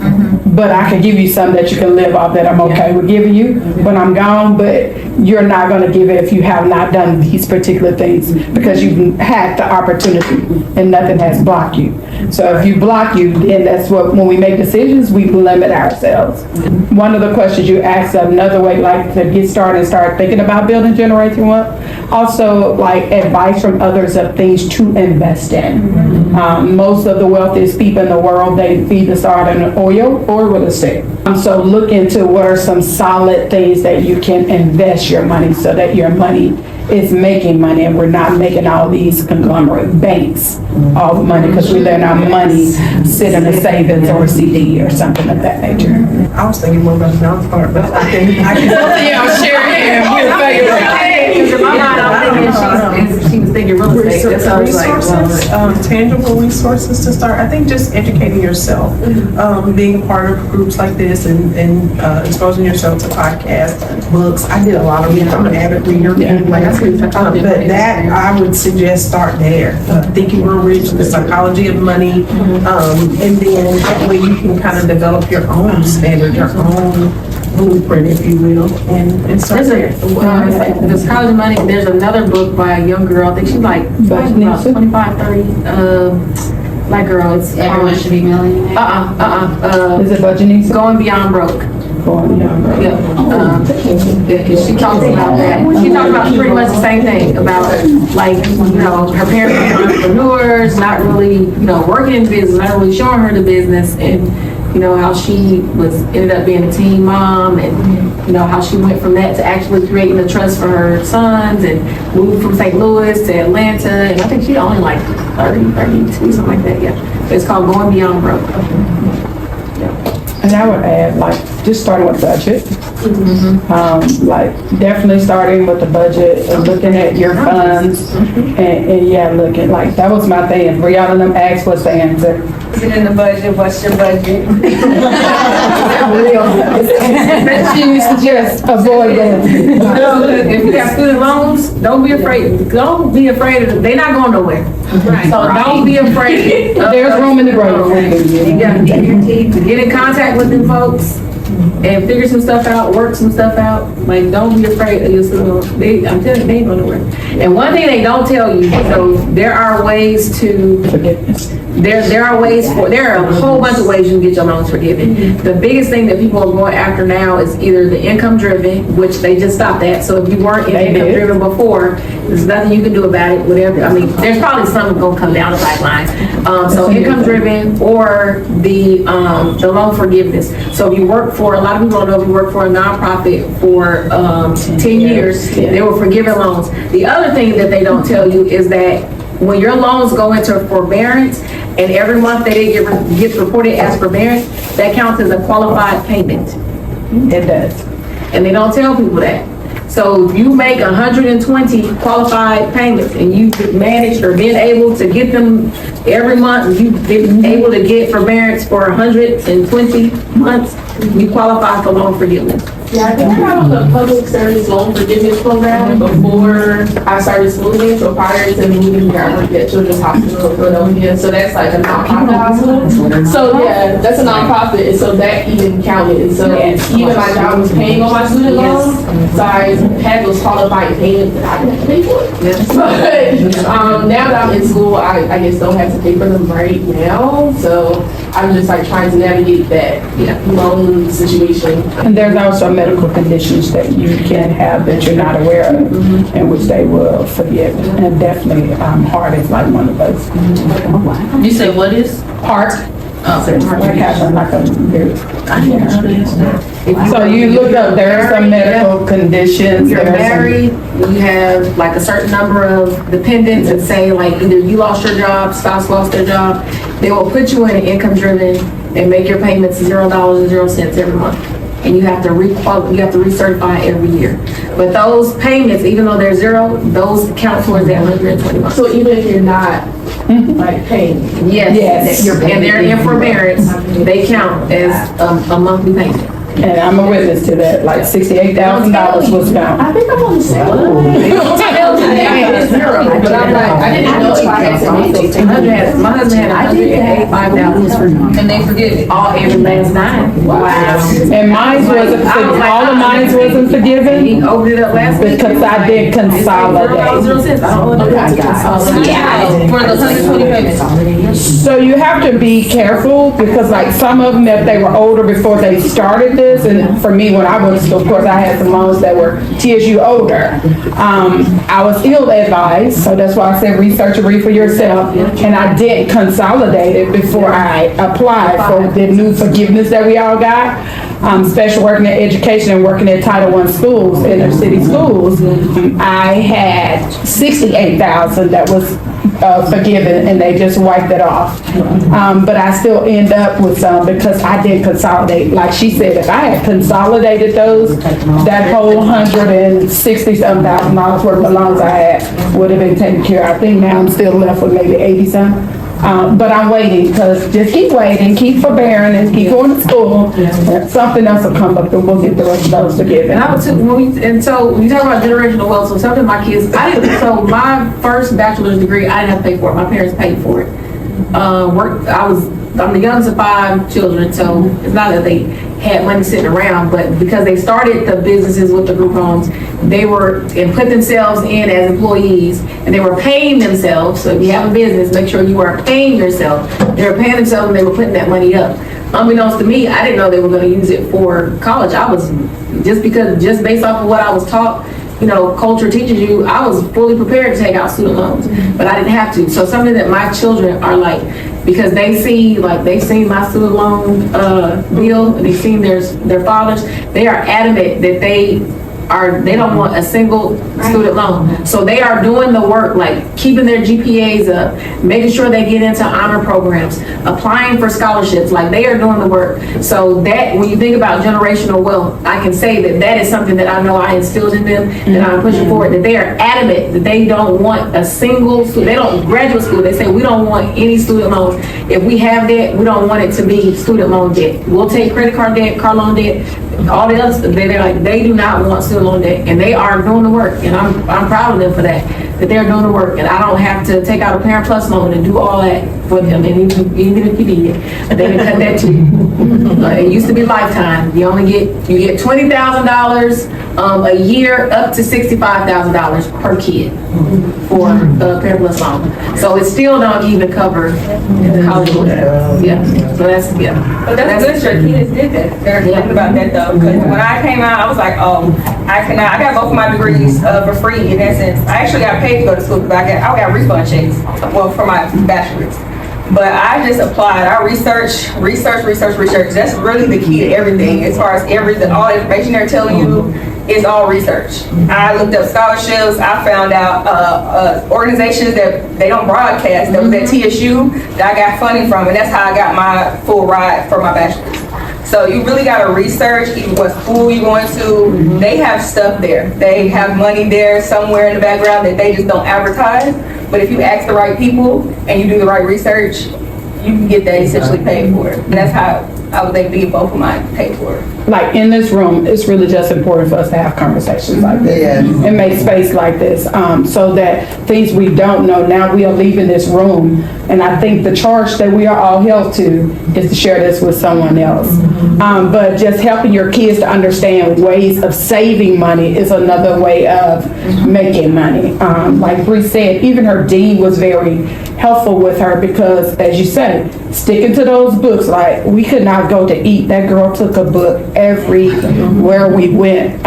but I can give you something that you can live off that I'm okay with giving you when I'm gone, but you're not going to give it if you have not done these particular things because you've had the opportunity and nothing has blocked you. So if you block you, then that's what, when we make decisions, we limit ourselves. One of the questions you asked, another way like to get started and start thinking about building generational wealth, also like advice from others of things to invest in. Most of the wealthiest people in the world, they either start in oil or real estate. So look into what are some solid things that you can invest your money so that your money is making money and we're not making all these conglomerate banks all the money because we let our money sit in a savings or a CD or something of that nature. I was thinking more about the down part, but I can share it. In my mind, I'm thinking she was thinking real estate. That's how I was like, tangible resources to start. I think just educating yourself, being a part of groups like this and exposing yourself to podcasts, books. I did a lot of reading. I'm an avid reader. But that, I would suggest start there. Think You Grow Rich, the psychology of money, and then that way you can kind of develop your own standard, your own blueprint, if you will, and start there. The Psychology of Money, there's another book by a young girl, I think she's like about 25, 30, black girl. It's Everyone Should Be Millionaire. Is it Budgeting? Going Beyond Broke. She talks about that. She talks about pretty much the same thing about like, you know, her parents were entrepreneurs, not really, you know, working in business, not really showing her the business, and you know, how she ended up being a teen mom, and you know, how she went from that to actually creating a trust for her sons and moved from St. Louis to Atlanta, and I think she's only like 30, 32, something like that, yeah. It's called Going Beyond Broke. And I would add, like, just starting with budget. Like, definitely starting with the budget and looking at your funds. And yeah, looking, like, that was my thing. Brianna them asked, what's the answer? Is it in the budget? What's your budget? She used to just avoid them. If you got student loans, don't be afraid. Don't be afraid of them. They're not going nowhere. So don't be afraid. There's room in the grave. You got to get your teeth, to get in contact with them folks and figure some stuff out, work some stuff out. Like, don't be afraid of your student loans. I'm telling you, they ain't going nowhere. And one thing they don't tell you, so there are ways to forgiveness. There are a whole bunch of ways you can get your loans forgiven. The biggest thing that people are going after now is either the income driven, which they just stopped at. So if you weren't income driven before, there's nothing you can do about it. Whatever. I mean, there's probably something going to come down the pipeline. So income driven or the loan forgiveness. So if you work for, a lot of people don't know, if you work for a nonprofit for 10 years, they were forgiving loans. The other thing that they don't tell you is that when your loans go into forbearance and every month that it gets reported as forbearance, that counts as a qualified payment. It does. And they don't tell people that. So if you make 120 qualified payments and you've managed or been able to get them every month, you've been able to get forbearance for 120 months, you qualify for loan forgiveness. Yeah, I think I got on the public service loan forgiveness program before I started schooling, so prior to moving here, I worked at Children's Hospital in Philadelphia, so that's like a nonprofit hospital. So yeah, that's a nonprofit, and so that even counted, and so even my job was paying on my student loans, so I had those qualifying payments that I didn't have to pay for. But now that I'm in school, I just don't have to pay for them right now, so I'm just like trying to navigate that loan situation. And there's also medical conditions that you can have that you're not aware of, and which they will forgive. And definitely, heart is like one of those. You say what is? Heart. Like having like a very. So So you look up, there are some medical conditions. You're there are some- married, you have like a certain number of dependents and say like either you lost your job, spouse lost their job, they will put you in an income driven and make your payments $0.00 every month. And you have to recertify every year. But those payments, even though they're zero, those count towards that 120 months. So even if you're not like paying. Yes, and they're in forbearance, they count as a monthly payment. And I'm a witness to that, like $68,000 was found. I think I'm on the same one. They don't tell me that it's zero, but I'm like, I didn't know if I had to make those payments. My husband had $185,000 And they forgive it. all every last dime. Wow. And mine wasn't, all of mine wasn't forgiven He opened it up last week. because I did consolidate. $0.00. I don't know if I consolidate. Yeah, for the 120 payments. So you have to be careful because like some of them, if they were older before they started this, and for me, when I went to school, of course, I had some loans that were TSU older. I was ill-advised, so that's why I said research and read for yourself. And I did consolidate it before I applied for the new forgiveness that we all got. Special working in education and working at Title I schools, inner city schools. I had $68,000 that was forgiven, and they just wiped it off. But I still end up with some because I did consolidate. Like she said, if I had consolidated those, that whole $160-something worth of loans I had would have been taken care of. I think now I'm still left with maybe 80-some. But I'm waiting because just keep waiting, keep forbearing, and keep going to school. Something else will come up and we'll get the rest of those forgiven. And I would too, and so when you talk about generational wealth, so something my kids, so my first bachelor's degree, I didn't have to pay for it. My parents paid for it. I'm the youngest of 5 children, so it's not that they had money sitting around, but because they started the businesses with the group homes, they were, and put themselves in as employees, and they were paying themselves. So if you have a business, make sure you are paying yourself. They were paying themselves and they were putting that money up. Unbeknownst to me, I didn't know they were gonna use it for college. I was, just based off of what I was taught, culture teaches you, I was fully prepared to take out student loans, but I didn't have to. So something that my children are like, because they've seen my student loan bill, and they've seen their fathers, they are adamant that they don't want a single student loan. So they are doing the work, like keeping their GPAs up, making sure they get into honor programs, applying for scholarships, like they are doing the work. So that, when you think about generational wealth, I can say that is something that I know I instilled in them, that I'm pushing forward, that they are adamant that they don't want a single student, they don't graduate school, they say we don't want any student loans. If we have debt, we don't want it to be student loan debt. We'll take credit card debt, car loan debt, all the other stuff. They're like, they do not want student loan debt, and they are doing the work, and I'm proud of them for that they're doing the work, and I don't have to take out a Parent Plus loan and do all that for them. And even if you need it, they can cut that too. It used to be lifetime. You get $20,000 a year, up to $65,000 per kid for the Parent Plus loan. So it still don't even cover the college. Yeah. So that's But that's good. Your kids did that. They're thinking about that though. Because when I came out, I was like, I got both of my degrees for free in that sense. I actually got paid to go to school because I got refund checks, for my bachelor's. But I just applied. I research. That's really the key to everything. As far as all the information they're telling you, it's all research. I looked up scholarships. I found out organizations that they don't broadcast. That was at TSU that I got funding from, and that's how I got my full ride for my bachelor's. So you really got to research even what school you're going to. They have stuff there. They have money there somewhere in the background that they just don't advertise. But if you ask the right people and you do the right research, you can get that essentially paid for. And that's how I was able to get both of mine paid for. Like in this room, it's really just important for us to have conversations like this and make space like this, so that things we don't know, now we are leaving this room. And I think the charge that we are all held to is to share this with someone else. But just helping your kids to understand ways of saving money is another way of making money. Like Bree said, even her dean was very helpful with her because, as you said, sticking to those books, like we could not go to eat. That girl took a book everywhere we went.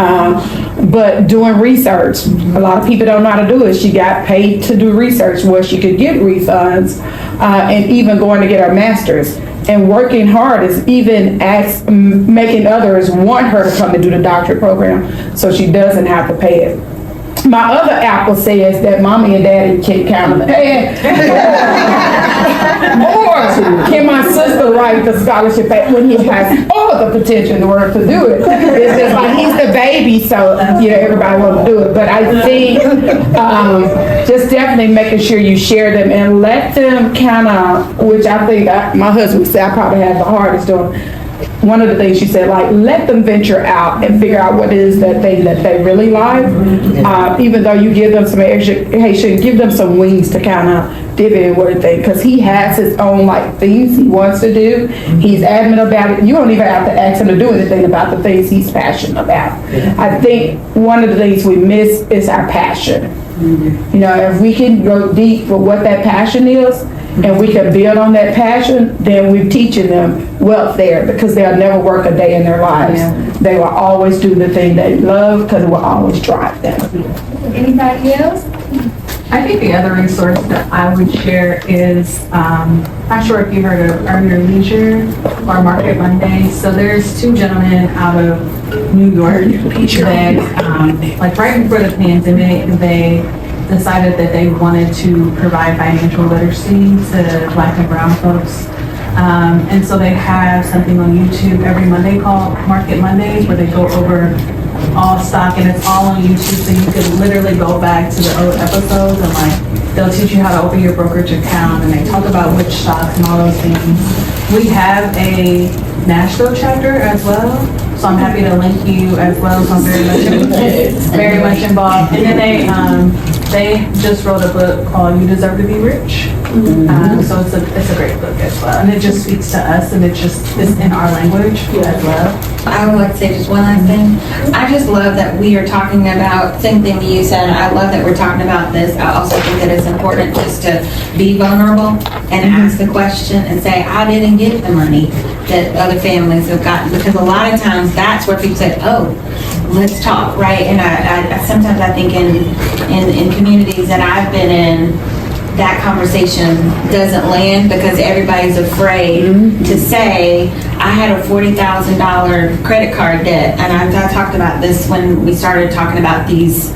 But doing research, a lot of people don't know how to do it. She got paid to do research where she could get refunds, and even going to get her master's. And working hard is even making others want her to come and do the doctorate program so she doesn't have to pay it. My other apple says that mommy and daddy can count on it. Or can my sister write the scholarship when he has all the potential in the world to do it? It's just like he's the baby, so everybody wants to do it. But I think just definitely making sure you share them and let them kind of, which I think my husband would say I probably have the hardest doing. One of the things she said, like, let them venture out and figure out what it is that they really like. Even though you give them some education, give them some wings to kind of dip in what they think. Because he has his own, like, things he wants to do. He's adamant about it. You don't even have to ask him to do anything about the things he's passionate about. I think one of the things we miss is our passion. If we can go deep with what that passion is, and we can build on that passion, then we're teaching them wealth there, because they'll never work a day in their lives. They will always do the thing they love because it will always drive them. Anybody else? I think the other resource that I would share is, not sure if you heard of Earn Your Leisure or Market Monday. So there's two gentlemen out of New York that, like right before the pandemic, they decided that they wanted to provide financial literacy to Black and brown folks. And so they have something on YouTube every Monday called Market Mondays, where they go over all stock, and it's all on YouTube, so you can literally go back to the old episodes and like they'll teach you how to open your brokerage account, and they talk about which stocks and all those things. We have a Nashville chapter as well, so I'm happy to link you as well. So I'm very much involved. And then they just wrote a book called You Deserve to Be Rich. So it's a great book as well, and it just speaks to us, and it's in our language as well. I would like to say just one last thing. I just love that we are talking about, same thing you said, I love that we're talking about this. I also think that it's important just to be vulnerable and ask the question and say, I didn't get the money that other families have gotten, because a lot of times that's where people say, oh, let's talk, right? And I sometimes I think in communities that I've been in, that conversation doesn't land because everybody's afraid to say, I had a $40,000 credit card debt. And I talked about this when we started talking about these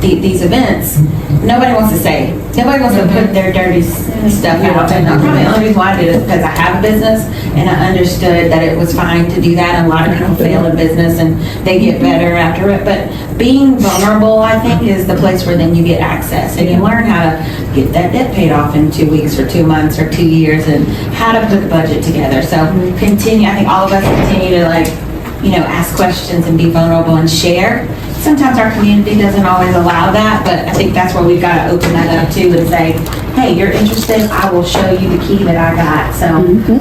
events. Nobody wants to say. Nobody wants to put their dirty stuff out. And probably the only reason why I did it is because I have a business and I understood that it was fine to do that. And a lot of people fail in business and they get better after it. But being vulnerable, I think, is the place where then you get access and you learn how to get that debt paid off in 2 weeks or 2 months or 2 years, and how to put the budget together. So continue. I think all of us continue to ask questions and be vulnerable and share. Sometimes our community doesn't always allow that, but I think that's where we've got to open that up too and say, hey, you're interested, I will show you the key that I got. So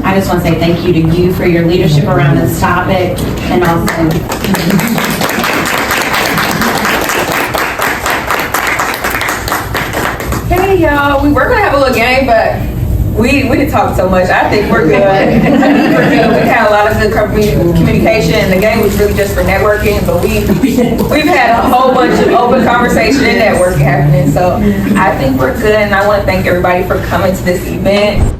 I just want to say thank you to you for your leadership around this topic, and also Hey y'all, we were gonna have a little game, but we didn't talk so much. I think we're good. I think we're good. We had a lot of good communication, and the game was really just for networking, but we've had a whole bunch of open conversation and networking happening. So I think we're good, and I want to thank everybody for coming to this event.